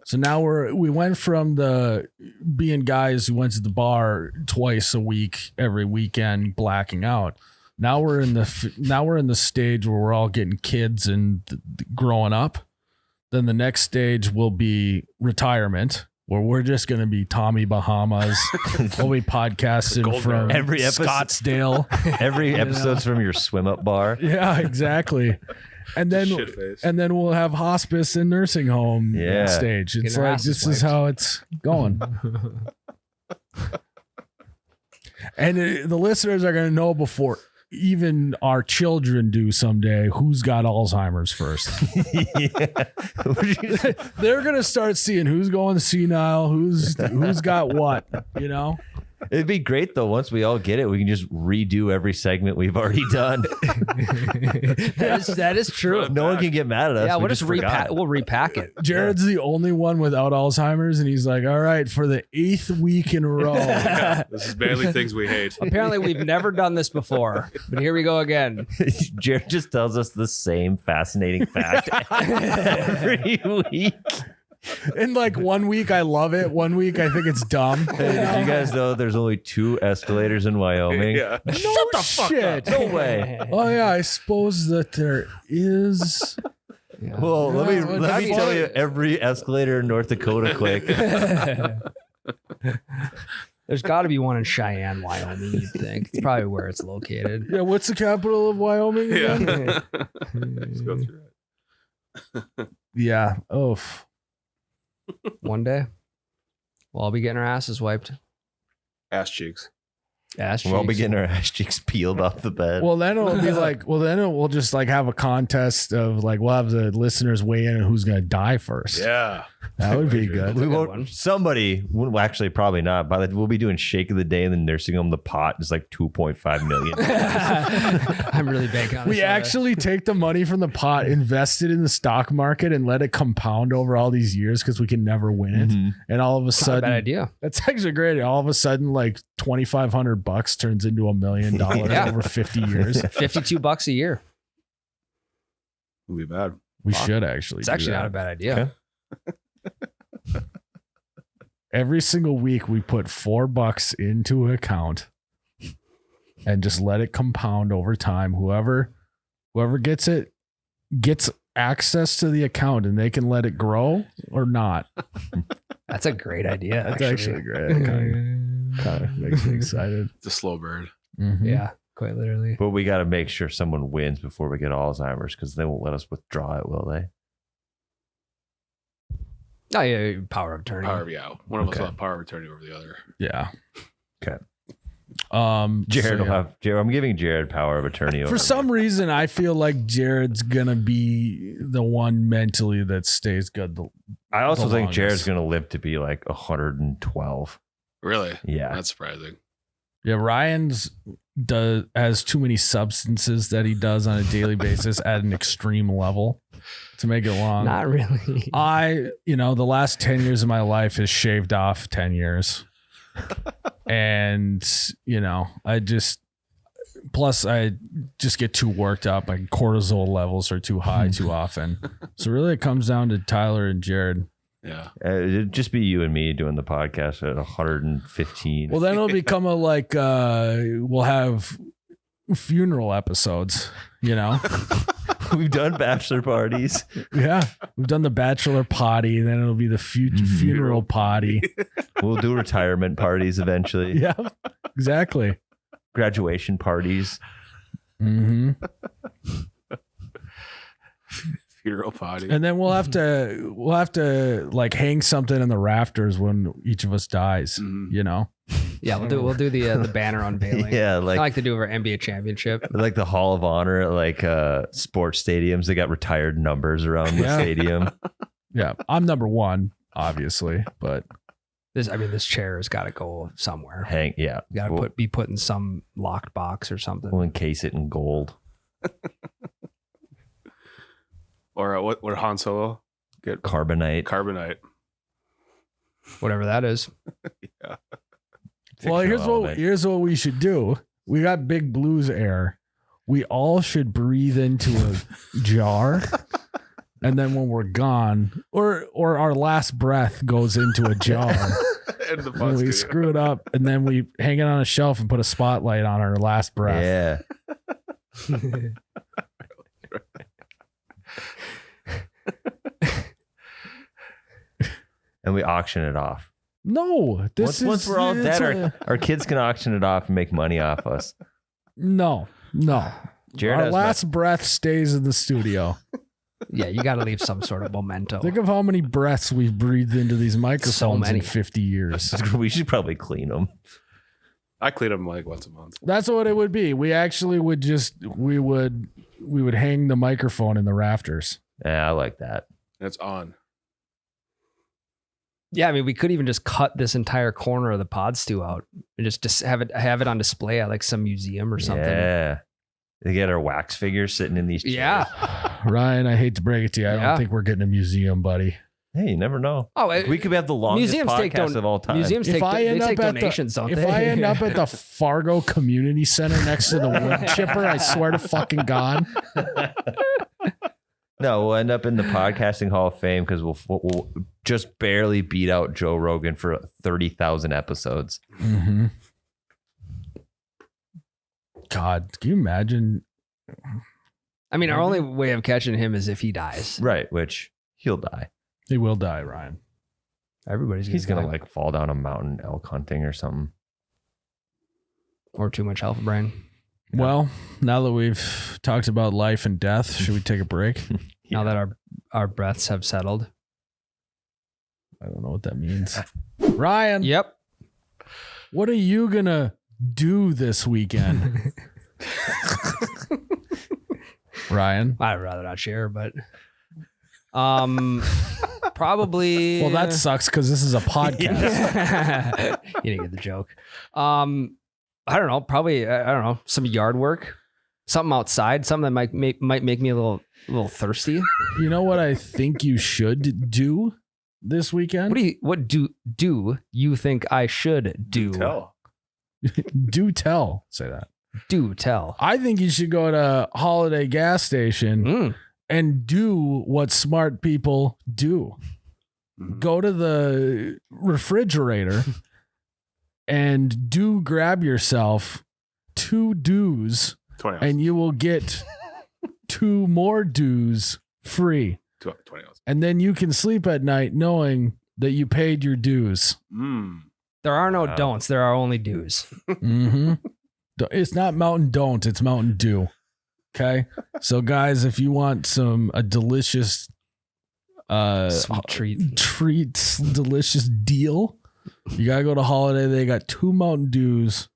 So now we went from the being guys who went to the bar twice a week, every weekend, blacking out. Now we're in the stage where we're all getting kids and growing up. Then the next stage will be retirement, where we're just going to be Tommy Bahamas. We'll be podcasting from Every episode- Scottsdale. Every episode's from your swim up bar. Yeah, exactly. And then Shit-face. we'll have hospice and nursing home stage. It's Getting our like asses this is wiped. how it's going. And the listeners are going to know before even our children do someday who's got Alzheimer's first. They're going to start seeing who's going senile, who's got what, you know? It'd be great though. Once we all get it, we can just redo every segment we've already done. That is true. No one can get mad at us. Yeah, we we'll just repack. We'll repack it. Jared's the only one without Alzheimer's, and he's like, all right, for the 8th week in a row. This is barely things we hate. Apparently, we've never done this before, but here we go again. Jared just tells us the same fascinating fact every week. And like 1 week I love it, 1 week I think it's dumb. Hey, did you guys know there's only 2 escalators in Wyoming? Yeah. Shut the fuck up. No way. Oh yeah, I suppose that there is. Well, let Yeah, me tell you every escalator in North Dakota quick. There's got to be one in Cheyenne, Wyoming, you'd think. It's probably where it's located. Yeah, what's the capital of Wyoming again? Yeah. Let's go through it. Yeah. Oh. One day, we'll all be getting our asses wiped. Ass cheeks. Ass We'll all be cheeks. getting our ass cheeks peeled off the bed. Well, then it'll be like, we'll just like have a contest of like, we'll have the listeners weigh in on who's going to die first. Yeah. That would be good. we good won't. one. Somebody, well, actually, probably not. But we'll be doing shake of the day in the nursing home. The pot is like $2.5 million. I'm really banking on We this. actually take the money from the pot, invest it in the stock market, and let it compound over all these years because we can never win it. Mhm. And all of a Not a bad sudden, idea. that's actually great. All of a sudden, like $2,500 turns into $1 million over 50 years. $52 a year. Would be bad. We should actually. It's actually not a bad idea. Okay. Every single week we put $4 into an account and just let it compound over time. Whoever gets it gets access to the account and they can let it grow or not. That's a great idea. That's actually great. It kind of makes me excited. It's a slow bird. Mm-hmm. Yeah, quite literally. But we got to make sure someone wins before we get Alzheimer's because they won't let us withdraw it, will they? Oh yeah, power of attorney. One of us will have power of attorney over the other. Yeah. Okay. Jared will have. I'm giving Jared power of attorney. For some reason, I feel like Jared's gonna be the one mentally that stays good. I also think Jared's gonna live to be like 112. Really? Yeah. That's surprising. Yeah, Ryan's has too many substances that he does on a daily basis at an extreme level to make it long. Not really. The last 10 years of my life has shaved off 10 years. And, I just get too worked up. My cortisol levels are too high too often. So really it comes down to Tyler and Jared. Yeah. It'd just be you and me doing the podcast at 115. Well, then it'll become we'll have funeral episodes, We've done bachelor parties. Yeah. We've done the bachelor potty. Then it'll be the funeral potty. We'll do retirement parties eventually. Yeah, exactly. Graduation parties. Mm-hmm. Funeral potty. And then we'll have to like hang something in the rafters when each of us dies, Yeah, we'll do the banner unveiling. Yeah, I like to do our NBA championship. Like the Hall of Honor at like sports stadiums. They got retired numbers around the stadium. Yeah, I'm number one, obviously, but this chair has got to go somewhere. Yeah. Be put in some locked box or something. We'll encase it in gold. Or what Han Solo get? Carbonite. Whatever that is. Yeah. Well, here's what we should do. We got Big Blue's air. We all should breathe into a jar, and then when we're gone, or our last breath goes into a jar, and we screw it up, and then we hang it on a shelf and put a spotlight on our last breath. Yeah. And we auction it off. No, once we're all dead, our kids can auction it off and make money off us. No. Jared our last breath stays in the studio. Yeah, you got to leave some sort of memento. Think of how many breaths we've breathed into these microphones in 50 years. We should probably clean them. I clean them like once a month. That's what it would be. We actually would we would hang the microphone in the rafters. Yeah, I like that. It's on. Yeah, I mean, we could even just cut this entire corner of the pod stew out and just have it on display at like some museum or something. Yeah. They get our wax figures sitting in these chairs. Yeah. Ryan, I hate to break it to you. I don't think we're getting a museum, buddy. Hey, you never know. Oh, we could have the longest podcast of all time. Museums take donations, don't they? If I end up at the Fargo Community Center next to the wood chipper, I swear to fucking God. No, we'll end up in the Podcasting Hall of Fame because we'll just barely beat out Joe Rogan for 30,000 episodes. Mm-hmm. God, can you imagine? I mean, our only way of catching him is if he dies. Right, which he'll die. He will die, Ryan. He's gonna like fall down a mountain elk hunting or something. Or too much alpha brain. Well, now that we've talked about life and death, should we take a break? Now that our breaths have settled. I don't know what that means. Ryan. Yep. What are you going to do this weekend? Ryan. I'd rather not share, but probably. Well, that sucks because this is a podcast. You didn't get the joke. I don't know. Probably, I don't know, some yard work, something outside, something that might make me a little thirsty. You know what I think you should do this weekend? What do you think I should do? Tell. Do tell. Say that. Do tell. I think you should go to Holiday gas station and do what smart people do. Go to the refrigerator and grab yourself 2 dews, 20 ounces. and you will get 2 more dews free. 20 ounces. And then you can sleep at night knowing that you paid your dues. There are no don'ts. There are only do's. Mm-hmm. It's not Mountain Don't, it's Mountain Dew. Okay. So guys, if you want a delicious Sweet treats, delicious deal, you gotta go to Holiday. They got 2 Mountain Dews,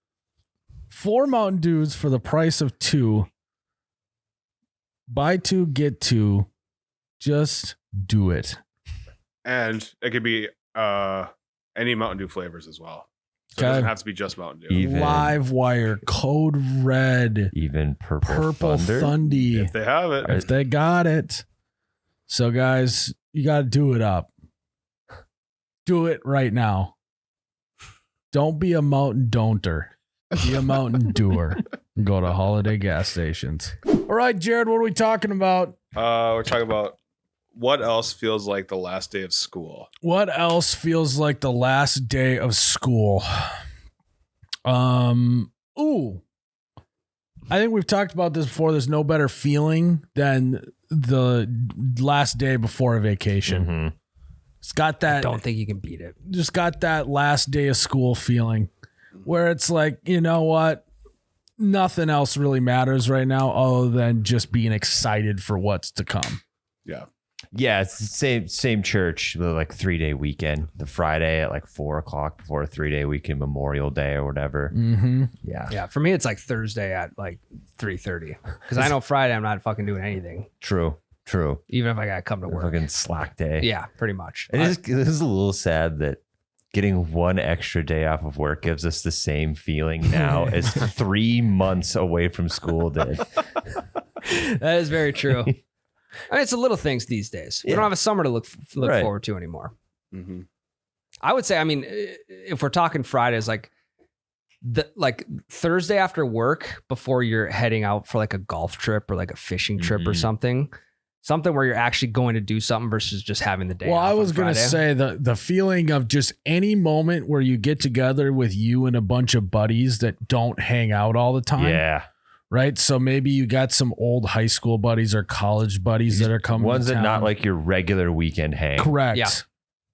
4 Mountain Dews for the price of 2. Buy 2, get 2. Just do it. And it could be any Mountain Dew flavors as well. So it Okay. doesn't have to be just Mountain Dew. Even- Live Wire, Code Red, Even Purple Thunder. Thundy. If they have it. If they got it. So guys, you got to do it up. Do it right now. Don't be a Mountain Don'ter. Be a Mountain Doer. Go to Holiday gas stations. All right, Jared, what are we talking about? We're talking about what else feels like the last day of school. What else feels like the last day of school? Ooh. I think we've talked about this before. There's no better feeling than the last day before a vacation. Mhm. It's got that. Don't think you can beat it. Just got that last day of school feeling where it's like, you know what? Nothing else really matters right now other than just being excited for what's to come. Yeah. Yeah, it's the same church, the like 3-day weekend. The Friday at like 4:00 before a 3-day weekend, Memorial Day or whatever. Mm-hmm. Yeah. Yeah, for me it's like Thursday at like 3:30 because I know Friday I'm not fucking doing anything, True. even if I gotta come to work. Fucking slack day. Yeah, pretty much. It is a little sad that getting 1 extra day off of work gives us the same feeling now as 3 months away from school did. That is very true. I mean, it's the little things these days. We Yeah. don't have a summer to look Right. forward to anymore. Mm-hmm. I would say, I mean, if we're talking Fridays, like Thursday after work before you're heading out for like a golf trip or like a fishing trip or Mhm. something where you're actually going to do something versus just having the day. Well, off I on was going to Friday. say the feeling of just any moment where you get together with you and a bunch of buddies that don't hang out all the time. Yeah. Right. So maybe you got some old high school buddies or college buddies that are coming. Ones to that not town. like your regular weekend hang. Correct. Yeah.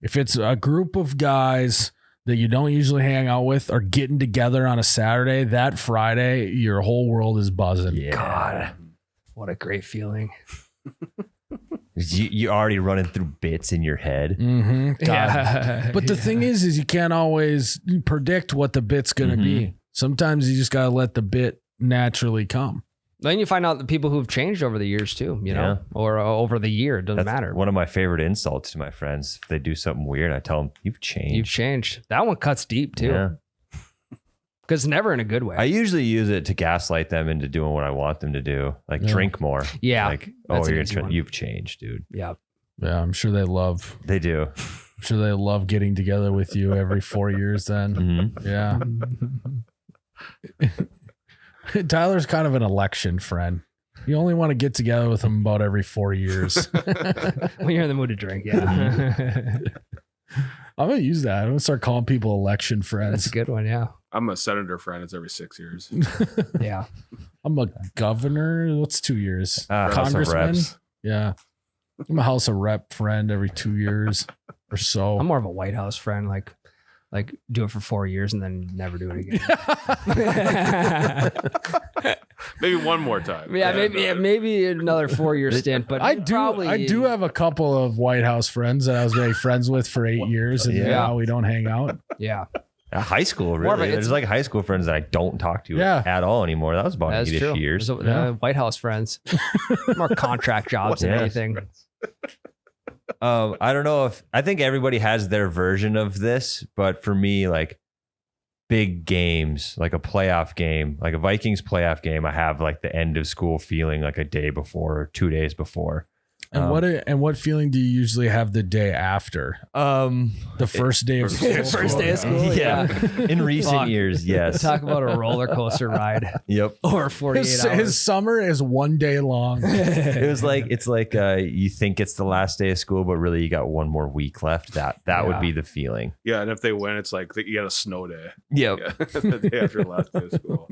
If it's a group of guys that you don't usually hang out with are getting together on a Saturday, that Friday, your whole world is buzzing. Yeah. God, what a great feeling. You already running through bits in your head. Mm-hmm. Yeah. But the thing is you can't always predict what the bit's going to be. Sometimes you just got to let the bit naturally come. Then you find out the people who've changed over the years too, you know, or over the year. It doesn't matter. One of my favorite insults to my friends. If they do something weird, I tell them, you've changed. You've changed. That one cuts deep too. Yeah. Because never in a good way. I usually use it to gaslight them into doing what I want them to do, like drink more. Yeah, Like, that's an you're easy one. you've changed, dude. Yeah. Yeah, I'm sure they love. They do. I'm sure they love getting together with you every 4 years. Then, Mhm. yeah. Tyler's kind of an election friend. You only want to get together with him about every 4 years. When you're in the mood to drink. Yeah. I'm gonna use that. I'm gonna start calling people election That's friends. a good one. Yeah. I'm a senator friend. It's every 6 years. Yeah. I'm a governor. What's 2 years? House of Congressman. Reps. Yeah. I'm a House of Rep friend every 2 years or so. I'm more of a White House friend. Like do it for 4 years and then never do it again. Maybe one more time. Maybe another 4-year stint. But I do have a couple of White House friends that I was very friends with for 8 years, and Yeah. now we don't hang out. Yeah. High school, More of really. a- There's like high school friends that I don't talk to Yeah. at all anymore. That was about That's 8-ish true. years. There's Yeah. White House friends. More contract jobs than Yeah. anything. I don't know I think everybody has their version of this, but for me, like big games, like a playoff game, like a Vikings playoff game, I have like the end of school feeling like a day before or 2 days before. And what feeling do you usually have the day after? The first day of school. First day of school. Yeah. In recent Fuck. years, yes. Talk about a roller coaster ride. Yep. Or 48 hours. His summer is one day long. It's like you think it's the last day of school, but really you got one more week left. That would be the feeling. Yeah, and if they win, it's like you got a snow day. Yep. Yeah, the day after the last day of school.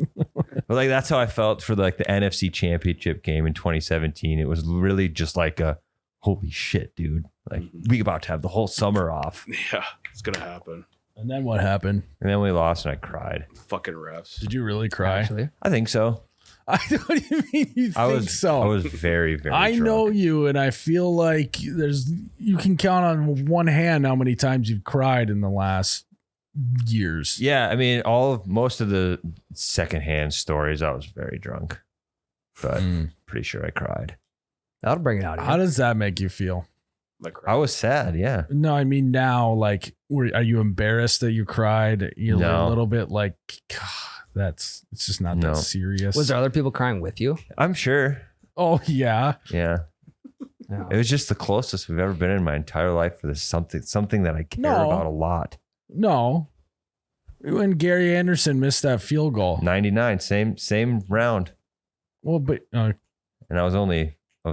But like that's how I felt for like the NFC Championship game in 2017. It was really just like a holy shit, dude. Like we about to have the whole summer off. Yeah, it's gonna happen. And then what happened? And then we lost and I cried. Fucking refs. Did you really cry? Actually. I think so. What do you mean you think so? I was very, very I drunk. know you, and I feel like you can count on one hand how many times you've cried in the last years. Yeah, I mean, most of the secondhand stories, I was very drunk, but pretty sure I cried. That'll bring it out. How does that make you feel? Like I was sad. Yeah. No, I mean now, like, are you embarrassed that you cried? You're No. a little bit like, God, it's just not No. that serious. Was there other people crying with you? I'm sure. Oh yeah. Yeah. No. It was just the closest we've ever been in my entire life for this something that I care No. about a lot. No. When Gary Anderson missed that field goal. 99, same round. Well, but And I was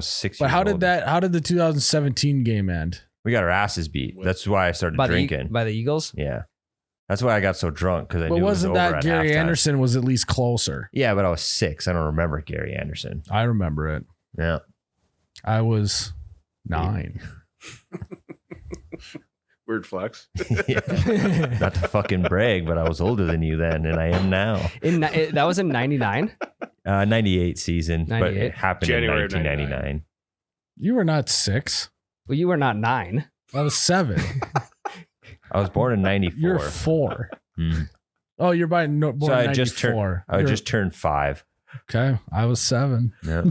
6 years how old. did the 2017 game end? We got our asses beat. That's why I started drinking. By the Eagles? Yeah. That's why I got so drunk because I But knew it was wasn't over that at Gary halftime. Anderson was at least closer? Yeah, but I was 6. I don't remember Gary Anderson. I remember it. Yeah. I was 9. weird flex. Yeah. Not to fucking brag, but I was older than you then, and I am now. That was in 99? 98 season, but 98? it happened January in of 1999. You were not 6. Well, you were not 9. I was 7. I was born in 94. You're 4. Mm. Oh, you're born in 94. I just turned 5. Okay. I was 7. Yeah.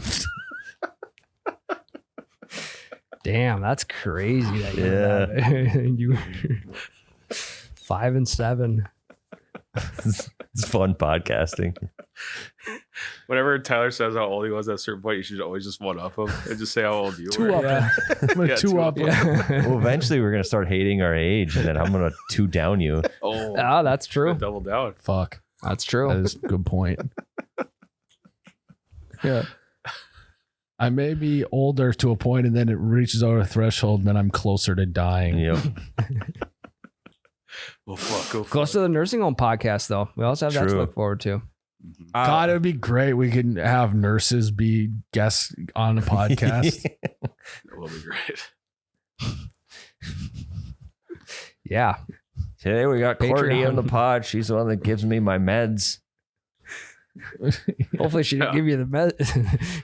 Damn, that's crazy. That Yeah. you were 5 and 7. It's fun podcasting. Whenever Tyler says how old he was at a certain point, you should always just one up him and just say how old you were. Two up. Yeah. I'm gonna Yeah, 2 two up. up. Yeah. Well, eventually we're gonna start hating our age, and then I'm gonna 2 down you. Oh, Oh, that's true. double down. Fuck. That's That true. is a good point. Yeah. I may be older to a point, and then it reaches over a threshold, and then I'm closer to dying. Yep. Well, fuck. Go Close to the nursing home podcast, thoh. We also have that to True. look forward to. God, it would be great. We can have nurses be guests on the podcast. That will be great. Yeah. Today we got Courtney Patreon. on the pod. She's the one that gives me my meds. Hopefully she didn't give you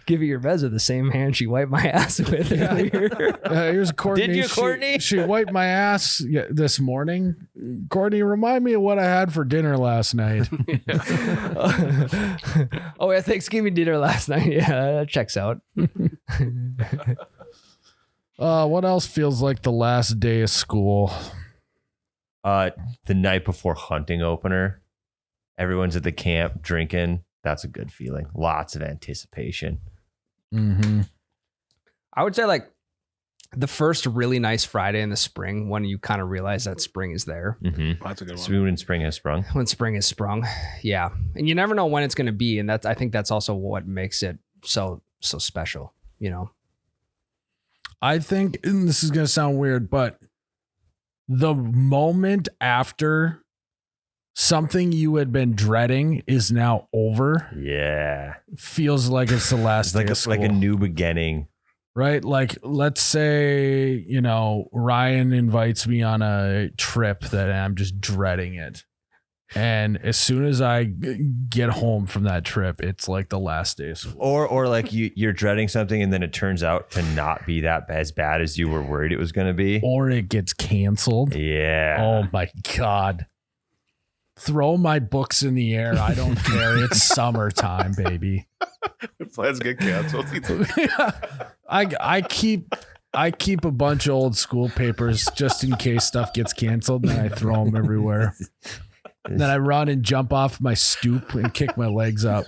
give you your meds with the same hand she wiped my ass with earlier. Here's Courtney. Did you, Courtney? She wiped my ass this morning. Courtney, remind me of what I had for dinner last night. Oh, yeah, Thanksgiving dinner last night. Yeah, that checks out. What else feels like the last day of school? The night before hunting opener, everyone's at the camp drinking. That's a good feeling. Lots of anticipation. Mm-hmm. I would say like the first really nice Friday in the spring when you kind of realize that spring is there. Mm-hmm. That's a good one. Swoon and spring has sprung. When spring is sprung. Yeah. And you never know when it's going to be. And I think that's also what makes it so special, you know? I think, and this is going to sound weird, but the moment after something you had been dreading is now over Yeah. feels like it's the last It's like day of it's like a school. new beginning. Right? Like, let's say, Ryan invites me on a trip that I'm just dreading it. And as soon as I get home from that trip, it's like the last day of school. Or like you're dreading something and then it turns out to not be that as bad as you were worried it was going to be. Or it gets canceled. Yeah. Oh my God. Throw my books in the air. I don't care. It's summertime, baby. Plans get canceled. I keep a bunch of old school papers just in case stuff gets canceled, and I throw them everywhere. And then I run and jump off my stoop and kick my legs up.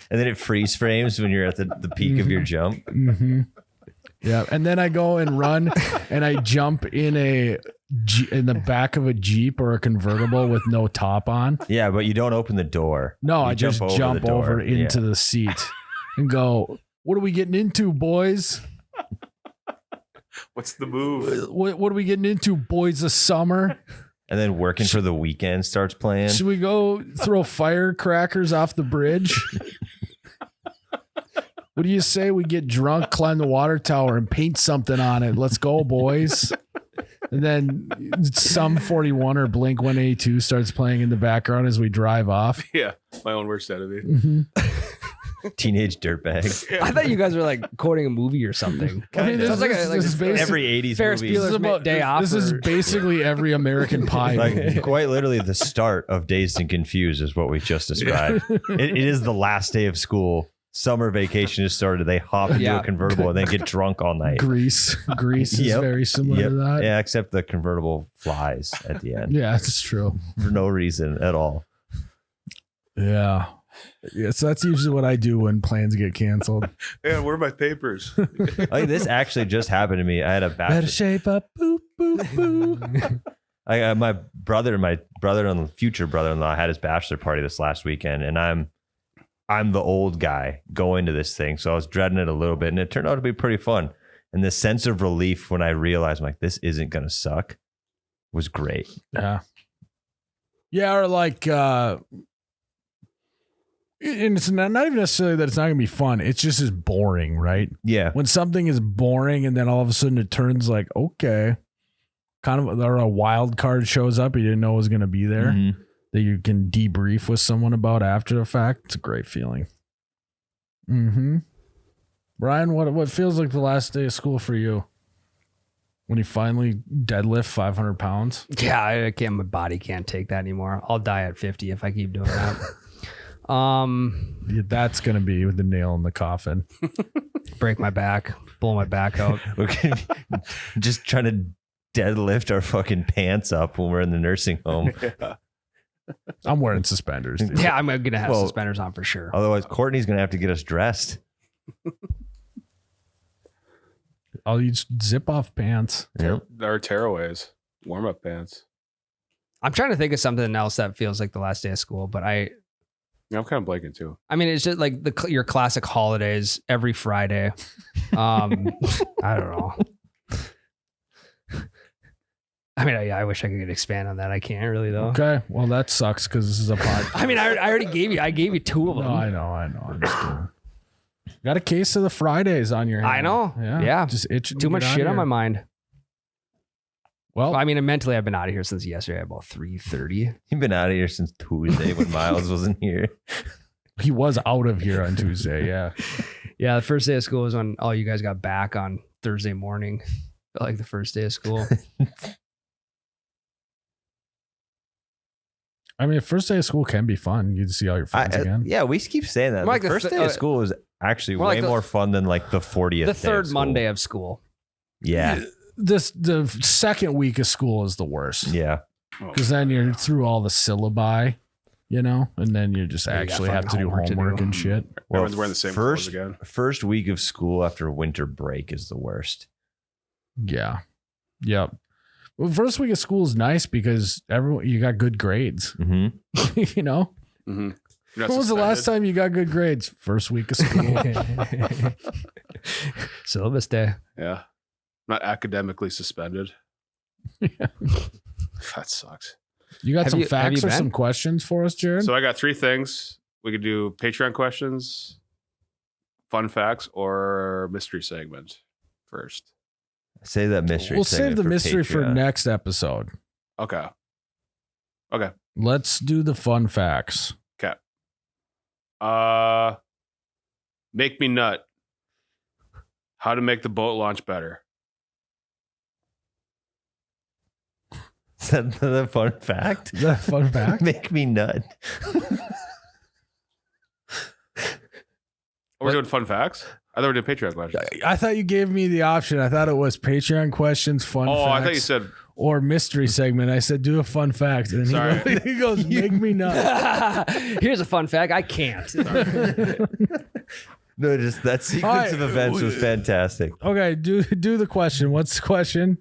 And then it freeze frames when you're at the peak of your jump. Mm-hmm. Yeah, and then I go and run, and I jump in in the back of a Jeep or a convertible with no top on. Yeah, but you don't open the door. No, You I just jump the door. over into the seat and go, what are we getting into, boys? What's the move? What are we getting into, boys, this summer? And then Working for the Weekend starts playing. Should we go throw firecrackers off the bridge? What do you say we get drunk, climb the water tower, and paint something on it? Let's go, boys. And then Sum 41 or Blink 182 starts playing in the background as we drive off. Yeah, my own worst enemy. Mm-hmm. Teenage dirtbag. I thought you guys were like quoting a movie or something. I mean, Sounds like Every 80s Ferris movie. Bueller's Day Off. This is basically every American Pie Like movie. quite literally the start of Dazed and Confused is what we just described. It is the last day of school. Summer vacation has started. They hop into a convertible and then get drunk all night. Grease is Yep. very similar to that. Yeah, except the convertible flies at the end Yeah, that's true. for no reason at all. Yeah. Yeah, so that's usually what I do when plans get canceled. Yeah, where are my papers? Like this actually just happened to me. I had a Better bachelor. shape up. Boop, boop, boop. My brother-in-law, future brother-in-law, had his bachelor party this last weekend, and I'm the old guy going to this thing, so I was dreading it a little bit, and it turned out to be pretty fun. And the sense of relief when I realized, I'm like, this isn't gonna suck, was great. Yeah. Yeah, or like and it's not even necessarily that it's not gonna be fun. It's just as boring, right? Yeah, When something is boring and then all of a sudden it turns like, okay, kind of, or a wild card shows up you didn't know was gonna be there. Mhm. That you can debrief with someone about after the fact. It's a great feeling. Mm-hmm. Brian, what feels like the last day of school for you? When you finally deadlift 500 pounds? Yeah, I can't. My body can't take that anymore. I'll die at 50 if I keep doing that. Yeah, that's gonna be with the nail in the coffin. Break my back, blow my back out. we're gonna be just trying to deadlift our fucking pants up when we're in the nursing home. I'm wearing suspenders. Dude. Yeah, I'm gonna have Well, suspenders on for sure. Otherwise, Courtney's gonna have to get us dressed. I'll use zip off pants. Yep. Our tearaways, warm up pants. I'm trying to think of something else that feels like the last day of school, but Yeah, I'm kind of blanking too. I mean, it's just like your classic holidays every Friday. I don't know. I mean, I wish I could expand on that. I can't really though. Okay, well that sucks because this is a podcast. I mean, I already gave you two of them. No, I know. I'm just kidding. Got a case of the Fridays on your hand. I know. Yeah. Yeah. Just itching. Too much shit on my mind. Well, I mean, mentally, I've been out of here since yesterday, about 3:30. You've been out of here since Tuesday when Miles wasn't here. he was out of here on Tuesday. Yeah. Yeah, the first day of school was when all you guys got back on Thursday morning. Felt like the first day of school. I mean, first day of school can be fun. You get to see all your friends again. Yeah, we keep saying that. More like The the first th- day of school was actually more way like the- more fun than like the 40th. The day third of school. Monday of school. Yeah, The second week of school is the worst yeah. because then you're through all the syllabi, you know, and then you just Yeah, you actually got have to do fucking homework to homework do. and shit. Everyone's wearing the same clothes first again. first week of school after winter break is the worst. Yeah. Yep. Well, first week of school is nice because you got good grades. Mm-hmm. You know, Mm-hmm. when was the last time you got good grades? First week of school. Syllabus day. Yeah. Not academically suspended. Yeah. That sucks. You got Have some you- have facts you or been? some questions for us, Jared? So I got three things. We could do Patreon questions, fun facts, or mystery segment first. Say that mystery. We'll segment save the for mystery for Patreon. next episode. Okay. Okay. Let's do the fun facts. Okay. Make me nut. How to make the boat launch better. Is that the fun fact? Is that a fun fact? Make me nut. We're doing fun facts? I thought we were doing Patreon questions. I thought you gave me the option. I thought it was Patreon questions, fun Oh, facts. I thought you said or mystery segment. I said, do a fun fact. And Sorry. he goes, make me nuts. Here's a fun fact. I can't. No, just that sequence All right. of events was fantastic. Okay, do the question. What's the question?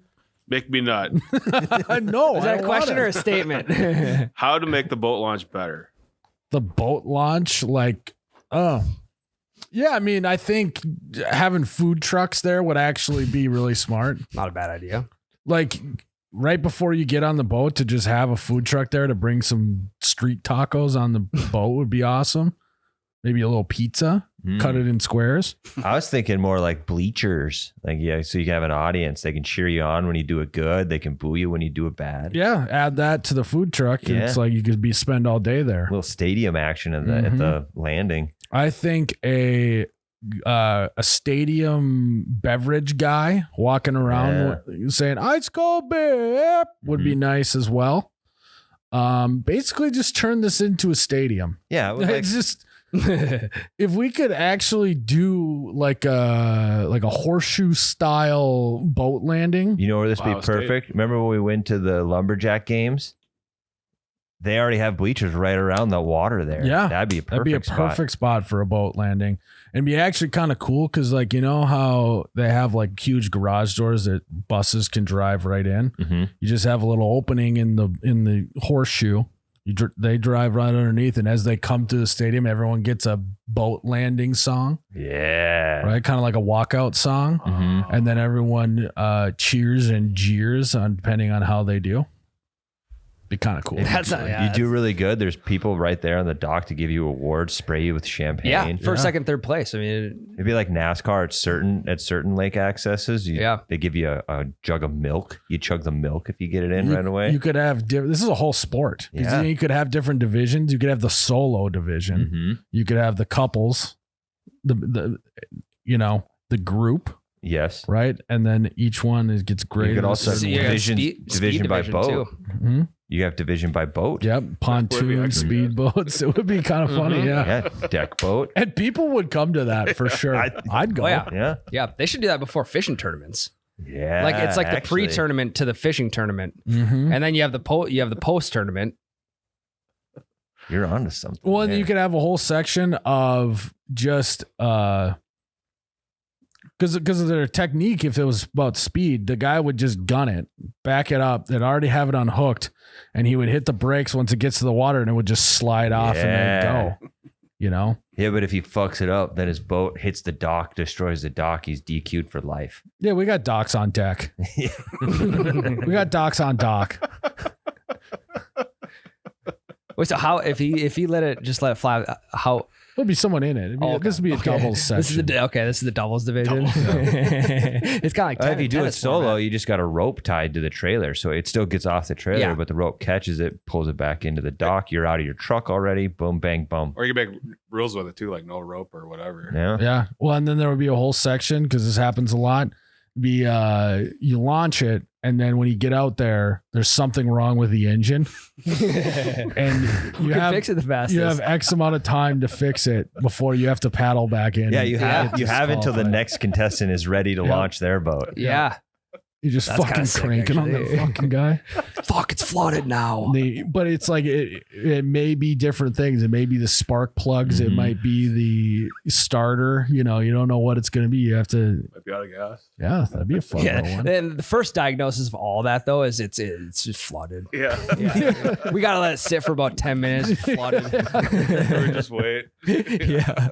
Make me nut. No, Is that I a don't question want or it. a statement? How to make the boat launch better? The boat launch? Yeah, I mean, I think having food trucks there would actually be really smart. Not a bad idea. Like right before you get on the boat, to just have a food truck there to bring some street tacos on the boat would be awesome. Maybe a little pizza, cut it in squares. I was thinking more like bleachers. Like, yeah, so you can have an audience. They can cheer you on when you do it good. They can boo you when you do it bad. Yeah, add that to the food truck. And Yeah. it's like you could spend all day there. A little stadium action at the landing. I think a stadium beverage guy walking around saying "Ice cold beer" would be nice as well. Basically, just turn this into a stadium. Yeah, it was like, It's just if we could actually do like a horseshoe style boat landing. you know where this would Ohio be State. perfect? Remember when we went to the lumberjack games? They already have bleachers right around the water there. Yeah, that'd be a That'd be a perfect spot for a boat landing, and be actually kind of cool because, like, you know how they have like huge garage doors that buses can drive right in. Mm-hmm. You just have a little opening in the horseshoe. They drive right underneath, and as they come to the stadium, everyone gets a boat landing song, Yeah. right? Kind of like a walkout song, Mm-hmm. and then everyone cheers and jeers on depending on how they do. Be kind of cool. That's not, You do really good. There's people right there on the dock to give you awards, spray you with champagne. Yeah, first, second, third place. I mean, It'd be like NASCAR at certain lake accesses. They give you a jug of milk. You chug the milk if you get it in right away. You could have this is a whole sport. 'Cause Yeah. You could have different divisions. You could have the solo division. Mm-hmm. You could have the couples, the group, Yes. right? And then each one gets graded. You could also have So you got division speed by division, boat. too. Mhm. You have division by boat. Yep, pontoon, actually speedboats. It would be kind of funny, yeah. Yeah. Deck boat. And people would come to that for sure. I'd go. Oh, yeah. Yeah. Yeah, they should do that before fishing tournaments. Yeah. Like it's like the actually. pre-tournament to the fishing tournament, Mhm. and then you have the post tournament. You're onto something. Well, and there. you could have a whole section of just because of their technique. If it was about speed, the guy would just gun it, back it up, they'd already have it unhooked, and he would hit the brakes once it gets to the water, and it would just slide off and then go. You know? Yeah, but if he fucks it up, then his boat hits the dock, destroys the dock. He's DQ'd for life. Yeah, we got docks on deck. We got docks on dock. Wait, so how if he let it fly? How There'll be someone in it. This would be a doubles section. This is the doubles division. It's kind of like If you do it solo, you just got a rope tied to the trailer, so it still gets off the trailer, Yeah. but the rope catches it, pulls it back into the dock. You're out of your truck already. Boom, bang, boom. Or you can make rules with it too, like no rope or whatever. Yeah. Yeah. Well, and then there would be a whole section because this happens a lot. You launch it, and then when you get out there, there's something wrong with the engine, and you can have fix it the fastest. you have X amount of time to fix it before you have to paddle back in. Yeah, and you get have until the disqualified. next contestant is ready to Yeah. launch their boat. Yeah. You're just That's fucking kinda sick, cranking on actually. the fucking guy. Fuck, it's flooded now. But it's like it may be different things. It may be the spark plugs. It Mhm. might be the starter. You don't know what it's going to be. You have to. Might be out of gas. Yeah, that'd be a fun little Yeah. one. And the first diagnosis of all that though is it's just flooded. Yeah. Yeah. We gotta let it sit for about 10 minutes. It's flooded. Or just wait. Yeah.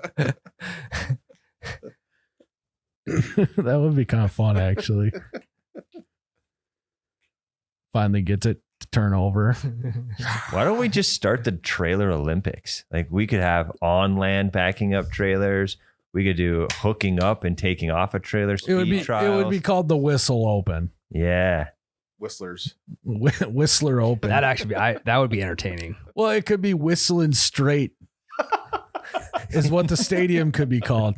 That would be kind of fun, actually. Finally gets it to turn over. Why don't we just start the trailer Olympics? Like we could have on land backing up trailers. We could do hooking up and taking off a trailer speed It would trials. be called the Whistle Open. Yeah. Whistlers. Whistler Open. That actually that would be entertaining. Well, it could be Whistling Straight. Is what the stadium could be called.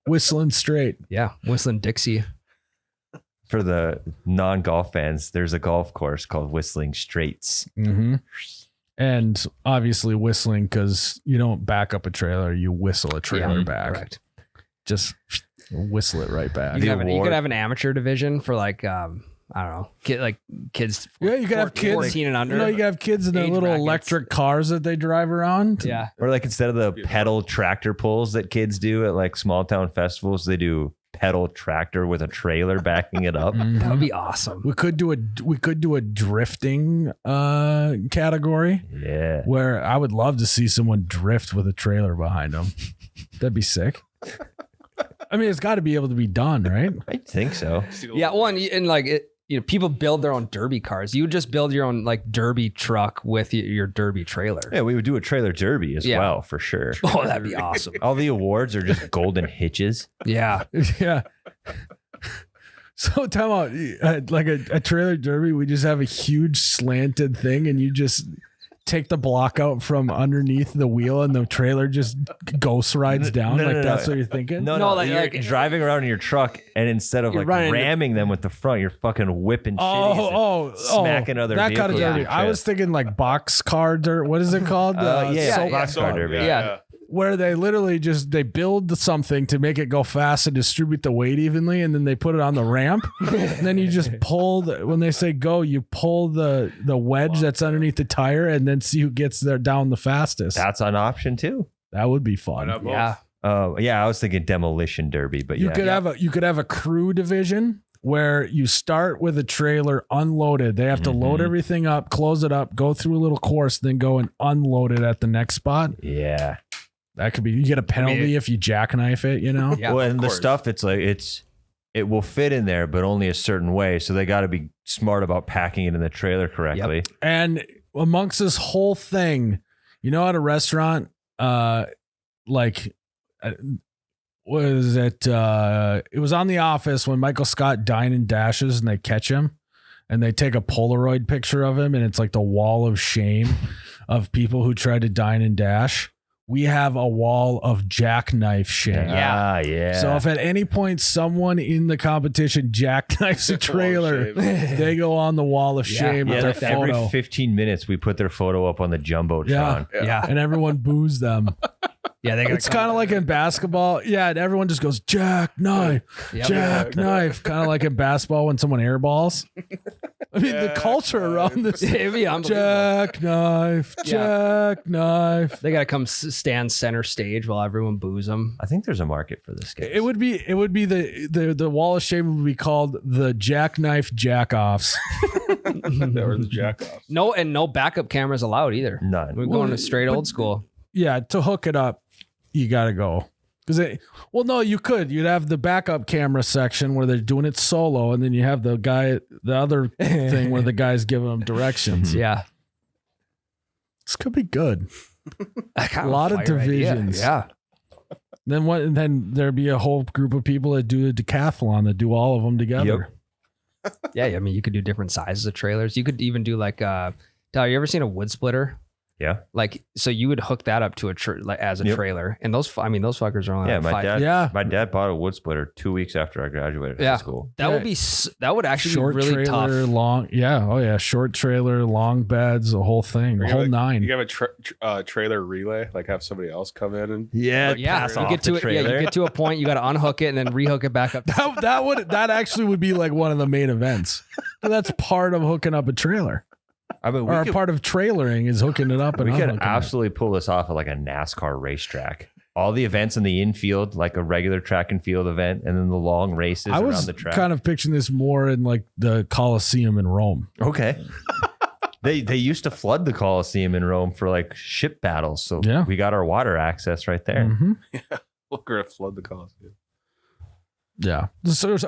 Whistling Straight. Yeah. Whistling Dixie. For the non-golf fans, there's a golf course called Whistling Straits. Mm-hmm. And obviously whistling because you don't back up a trailer, you whistle a trailer back. Correct. Just whistle it right back. You The could, have award- an amateur division for like I don't know, kids. Yeah, you could have kids 14 and under. You know, you could have kids in their Age little brackets. electric cars that they drive around. Yeah. Or like instead of the pedal tractor pulls that kids do at like small town festivals, they do pedal tractor with a trailer backing it up. That would be awesome. We could do a drifting category Yeah. where I would love to see someone drift with a trailer behind them. That'd be sick. I mean, it's got to be able to be done, right? I think so. Yeah, one and like it, people build their own derby cars. You would just build your own like derby truck with your derby trailer. Yeah, we would do a trailer derby as Yeah. well, for sure. Oh, that'd be awesome. All the awards are just golden hitches. Yeah. Yeah. So time out, like a trailer derby, we just have a huge slanted thing, and you just take the block out from underneath the wheel, and the trailer just ghost rides down. No, like no, that's no. what you're thinking. No, No, no, like- you're like- driving around in your truck, and instead of You're like running- ramming them with the front, you're fucking whipping shitties and smacking other that kind of vehicles. derby. I was thinking like box car dirt. What is it called? yeah, soap- boxcar derby. Yeah. Where they literally just they build something to make it go fast and distribute the weight evenly, and then they put it on the ramp, and then you just pull when they say go, you pull the wedge that's underneath the tire, and then see who gets there down the fastest. That's an option too. That would be Why fun. not both? Yeah. Yeah, I was thinking demolition derby, but You yeah. could have a crew division where you start with a trailer unloaded. They have to load Mhm. everything up, close it up, go through a little course, then go and unload it at the next spot. Yeah. That could be, you get a penalty if you jackknife it, you know? Yeah. Well, and the course. stuff, it's like it will fit in there, but only a certain way. So they got to be smart about packing it in the trailer correctly. And amongst this whole thing, you know, at a restaurant, like, what is it? It was on The Office when Michael Scott dine and dashes, and they catch him, and they take a Polaroid picture of him, and it's like the wall of shame of people who tried to dine and dash. We have a wall of jackknife shame. Ah, yeah. So if at any point someone in the competition jackknifes a trailer, they go on the wall of shame yeah, with their every photo. 15 minutes we put their photo up on the Jumbotron. Yeah. And everyone boos them. Yeah. They It's kind of like in basketball. Yeah, and everyone just goes jackknife, Yep. jackknife. Kind of like in basketball when someone airballs. I mean, the culture around this It'd be unbelievable. jackknife, jackknife. They got to come stand center stage while everyone boos them. I think there's a market for this game. It would be the wall of shame would be called the jackknife jackoffs. Or the jack off. No backup cameras allowed either. None. We're going to straight old school. Yeah, to hook it up, you got to go. Because you'd have the backup camera section where they're doing it solo, and then you have the other thing where the guy's giving them directions. Yeah. This could be good. A lot of divisions. Yeah. Then there'd be a whole group of people that do a decathlon that do all of them together. Yeah. I mean, you could do different sizes of trailers. You could even do like, Tyler, you ever seen a wood splitter? Yeah. Like, so you would hook that up to as a Yep. trailer, and those fuckers are only Yeah, like my dad bought a wood splitter 2 weeks after I graduated high Yeah. school. That would be that would actually Short be really trailer, tough. long. Yeah. Oh yeah. Short trailer, long beds, the whole thing, the You whole have a- nine. You have a trailer relay, like have somebody else come in and Yeah, Yeah, pass you off get the to it. Yeah, trailer. you get to a point, you got to unhook it and then rehook it back up. That actually would be like one of the main events. That's part of hooking up a trailer. I mean, Or a part of trailering is hooking it up and we could unhooking it. absolutely pull this off at like a NASCAR racetrack. All the events in the infield, like a regular track and field event, and then the long races I around was the track. kind of picturing this more in like the Colosseum in Rome. Okay. They used to flood the Colosseum in Rome for like ship battles. So Yeah. we got our water access right there. Mhm. we're gonna flood the Coliseum. Yeah.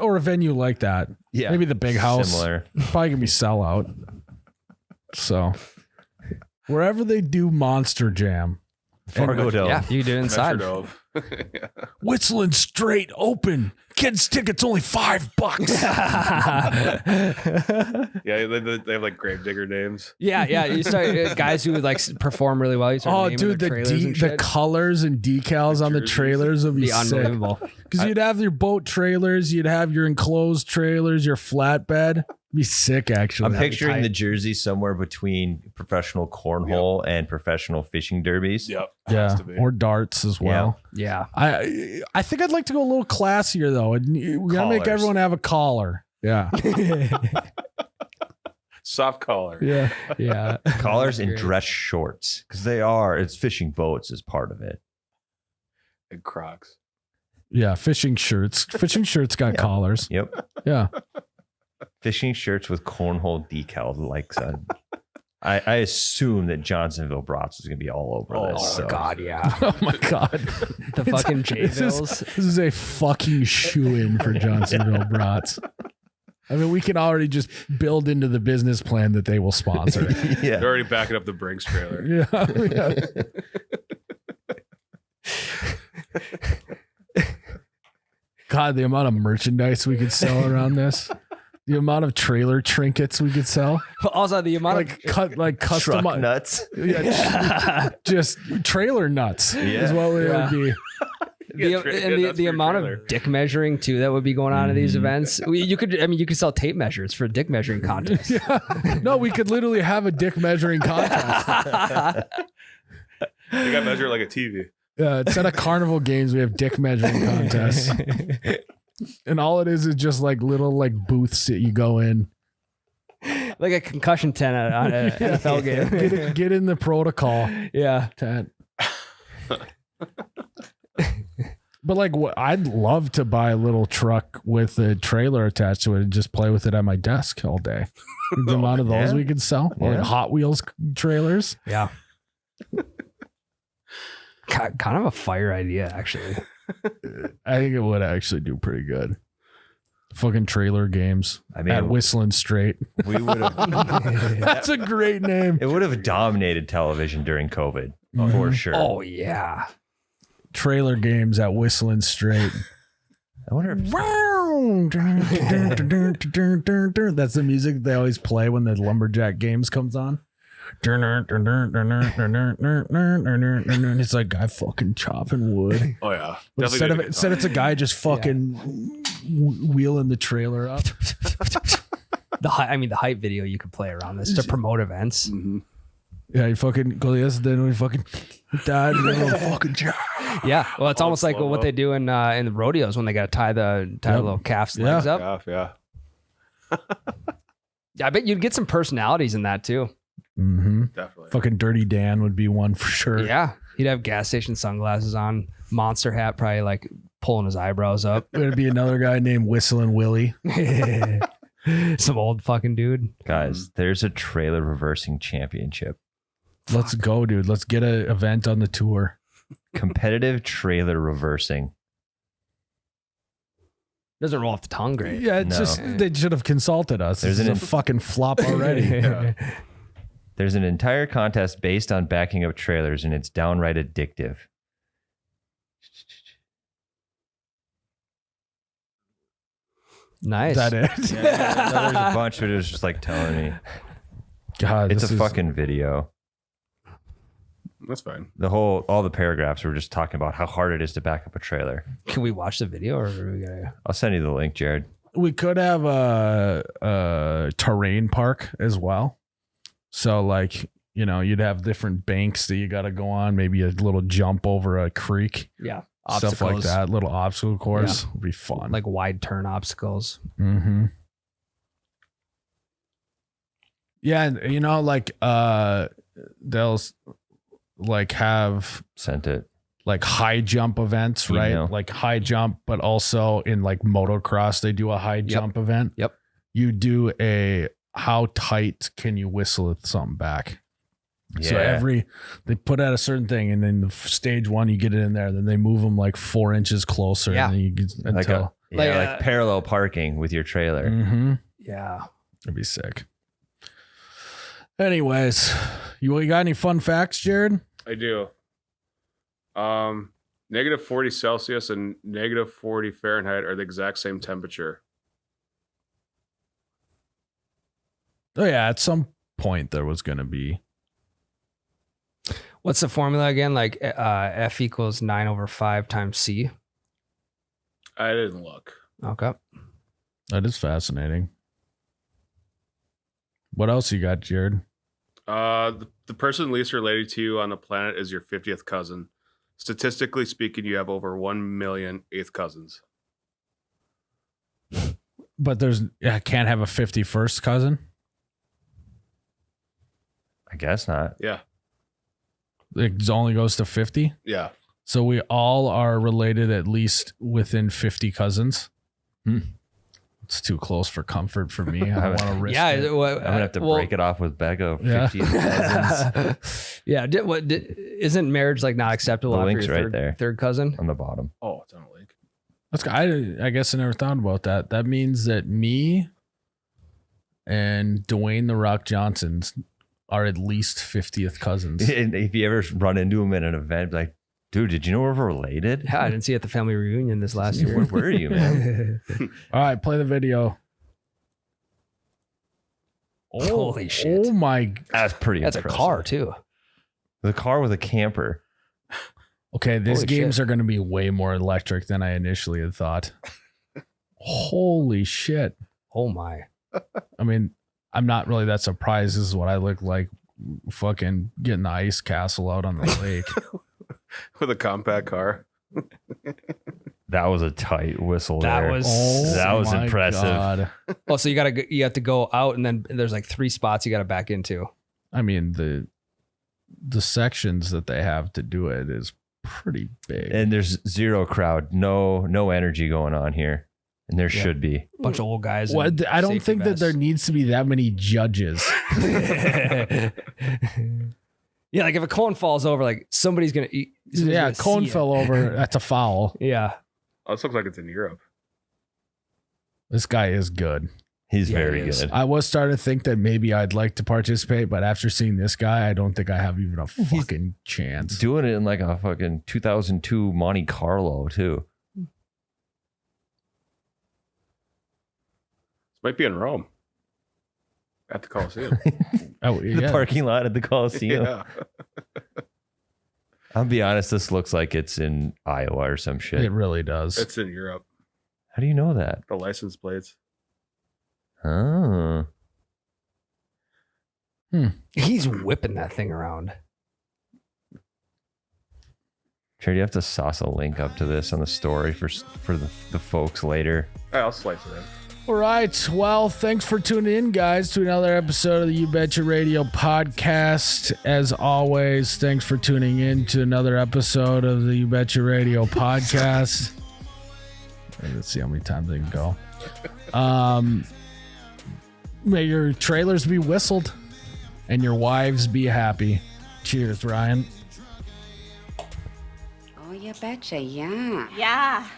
Or a venue like that. Yeah. Maybe the big house. Similar. Probably gonna be sellout. So wherever they do Monster Jam, Fargo Dome. Yeah, you do it inside. Metrodome. Whistling Straight open. Kids tickets only $5. Yeah, they have like gravedigger names. Yeah. You start guys who would like perform really well. You start Oh, naming dude, their the trailers and the shit. colors and decals on the jerseys. trailers would be Be sick. unbelievable. Because you'd have your boat trailers, you'd have your enclosed trailers, your flatbed. Be sick, actually. I'm That'd be picturing tight. the jersey somewhere between professional cornhole and professional fishing derbies. Yep. Yeah, Has to be. or darts as well. Yeah. I think I'd like to go a little classier though. And we gotta make Collars. everyone have a collar. Yeah. Soft collar. Yeah. Yeah. Collars and Great. dress shorts because it's fishing boats is part of it. And Crocs. Yeah. Fishing shirts. Fishing shirts got Yeah. collars. Yep. Yeah. Fishing shirts with cornhole decals. Like, I assume that Johnsonville Brats is going to be all over this. Oh so. God, yeah. Oh my God. The fucking This J-Bills. is a fucking shoe-in for Johnsonville Brats. I mean, we can already just build into the business plan that they will sponsor it. Yeah. They're already backing up the Brinks trailer. Yeah. God, the amount of merchandise we could sell around this. The amount of trailer trinkets we could sell. Also, the amount Like custom Truck nuts. Yeah, just trailer nuts is what we would be. the amount of dick measuring too that would be going on at these events. You could sell tape measures for dick measuring contests. Yeah. No, we could literally have a dick measuring contest. They got measured like a TV. Instead of carnival games, we have dick measuring contests. And all it is just like little like booths that you go in. Like a concussion tent on an NFL game. Get in the protocol Yeah. tent. But like, I'd love to buy a little truck with a trailer attached to it and just play with it at my desk all day. The amount of those we could sell, or like Hot Wheels trailers. Yeah. Kind of a fire idea, actually. I think it would actually do pretty good. Fucking trailer games. I mean, at Whistling Straight. we would have. That's a great name. It would have dominated television during COVID for sure. Oh yeah. Trailer games at Whistling Straight. I wonder if That's the music they always play when the lumberjack games comes on. It's like guy fucking chopping wood. Oh yeah. But instead it's a guy just fucking wheeling the trailer up. The hype video you could play around this to promote events. Mm-hmm. Yeah, you fucking go yes, then we fucking died fucking job. Yeah, well, it's almost like slow what up. they do in the rodeos when they got to tie the little calf's legs up. Yeah. Yeah, I bet you'd get some personalities in that too. Mm-hmm. Definitely. Fucking Dirty Dan would be one for sure. Yeah, he'd have gas station sunglasses on, monster hat, probably like pulling his eyebrows up. There'd be another guy named Whistling Willie. Some old fucking dude. guys, there's a trailer reversing championship. Let's go, dude. Let's get an event on the tour. Competitive trailer reversing. Doesn't roll off the tongue great. Yeah, it's No. just they should have consulted us. There's This is an- a fucking flop already. Yeah. There's an entire contest based on backing up trailers, and it's downright addictive. Nice. Is that it? No, there's a bunch, but it was just like telling me. God, It's this a is- fucking video. That's fine. All the paragraphs were just talking about how hard it is to back up a trailer. Can we watch the video or are we gonna? I'll send you the link, Jared. We could have a terrain park as well. So like, you'd have different banks that you got to go on, maybe a little jump over a creek, Yeah. stuff like Obstacles. that. Little obstacle course would be fun. Like wide turn obstacles. mm-hmm. Yeah, and they'll like have Sent it. like high jump events, right? Email. Like high jump, but also in like motocross, they do a high jump event. Yep. You do a how tight can you whistle something back? Yeah. So they put out a certain thing, and then the stage one, you get it in there, then they move them like 4 inches closer. Yeah. And then you get like until, like parallel parking with your trailer. mm-hmm. Yeah. It'd be sick. Anyways, you got any fun facts, Jared? I do. Negative 40 Celsius and negative 40 Fahrenheit are the exact same temperature. Oh yeah, at some point there was going to be. What's the formula again? Like F equals 9/5 times C. I didn't look. Okay. That is fascinating. What else you got, Jared? The person least related to you on the planet is your 50th cousin. Statistically speaking, you have over 1 million eighth cousins. But I can't have a 51st cousin. I guess not. Yeah. It only goes to 50. Yeah. So we all are related at least within 50 cousins. It's too close for comfort for me. I don't want to risk it. I'm gonna have to break it off with Becca. 50 cousins. Yeah. Isn't marriage like not acceptable The after link's your right there. third cousin? On the bottom. Oh, it's on a link. I guess I never thought about that. That means that me and Dwayne The Rock Johnson are at least 50th cousins. And if you ever run into him at an event, be like, dude, did you know we're related? Yeah, I didn't see you at the family reunion this last year. Where were you, man? All right, play the video. Holy shit. Oh my. That's pretty That's impressive. a car too. The car with a camper. Okay, these Holy games shit. are going to be way more electric than I initially had thought. Holy shit. Oh my. I mean, I'm not really that surprised. This is what I look like fucking getting the ice castle out on the lake. With a compact car. That was a tight whistle That there. was- That was my impressive. God. Oh, so you have to go out and then there's like 3 spots you got to back into. I mean, the sections that they have to do it is pretty big. And there's zero crowd. No energy going on here. And there should be. Bunch of old guys. in What, I don't safety think that there vests. needs to be that many judges. Yeah, like if a cone falls over, like somebody's gonna eat. Yeah, cone fell over. That's a foul. Yeah, Oh, this looks like it's in Europe. This guy is good. He's Yeah, very he is. good. I was starting to think that maybe I'd like to participate, but after seeing this guy, I don't think I have even a fucking chance. Doing it in like a fucking 2002 Monte Carlo, too. This might be in Rome. At the Coliseum. Oh, The yeah. parking lot at the Coliseum. Yeah. I'll be honest, this looks like it's in Iowa or some shit. It really does. It's in Europe. How do you know that? The license plates. Oh. he's whipping that thing around. Sure, do you have to sauce a link up to this on the story for the folks later? All right, I'll slice it in. All right. Well, thanks for tuning in, guys, to another episode of the You Betcha Radio podcast. As always, thanks for tuning in to another episode of the You Betcha Radio podcast. Let's see how many times I can go. May your trailers be whistled and your wives be happy. Cheers, Ryan. Oh, you betcha, yeah. Yeah.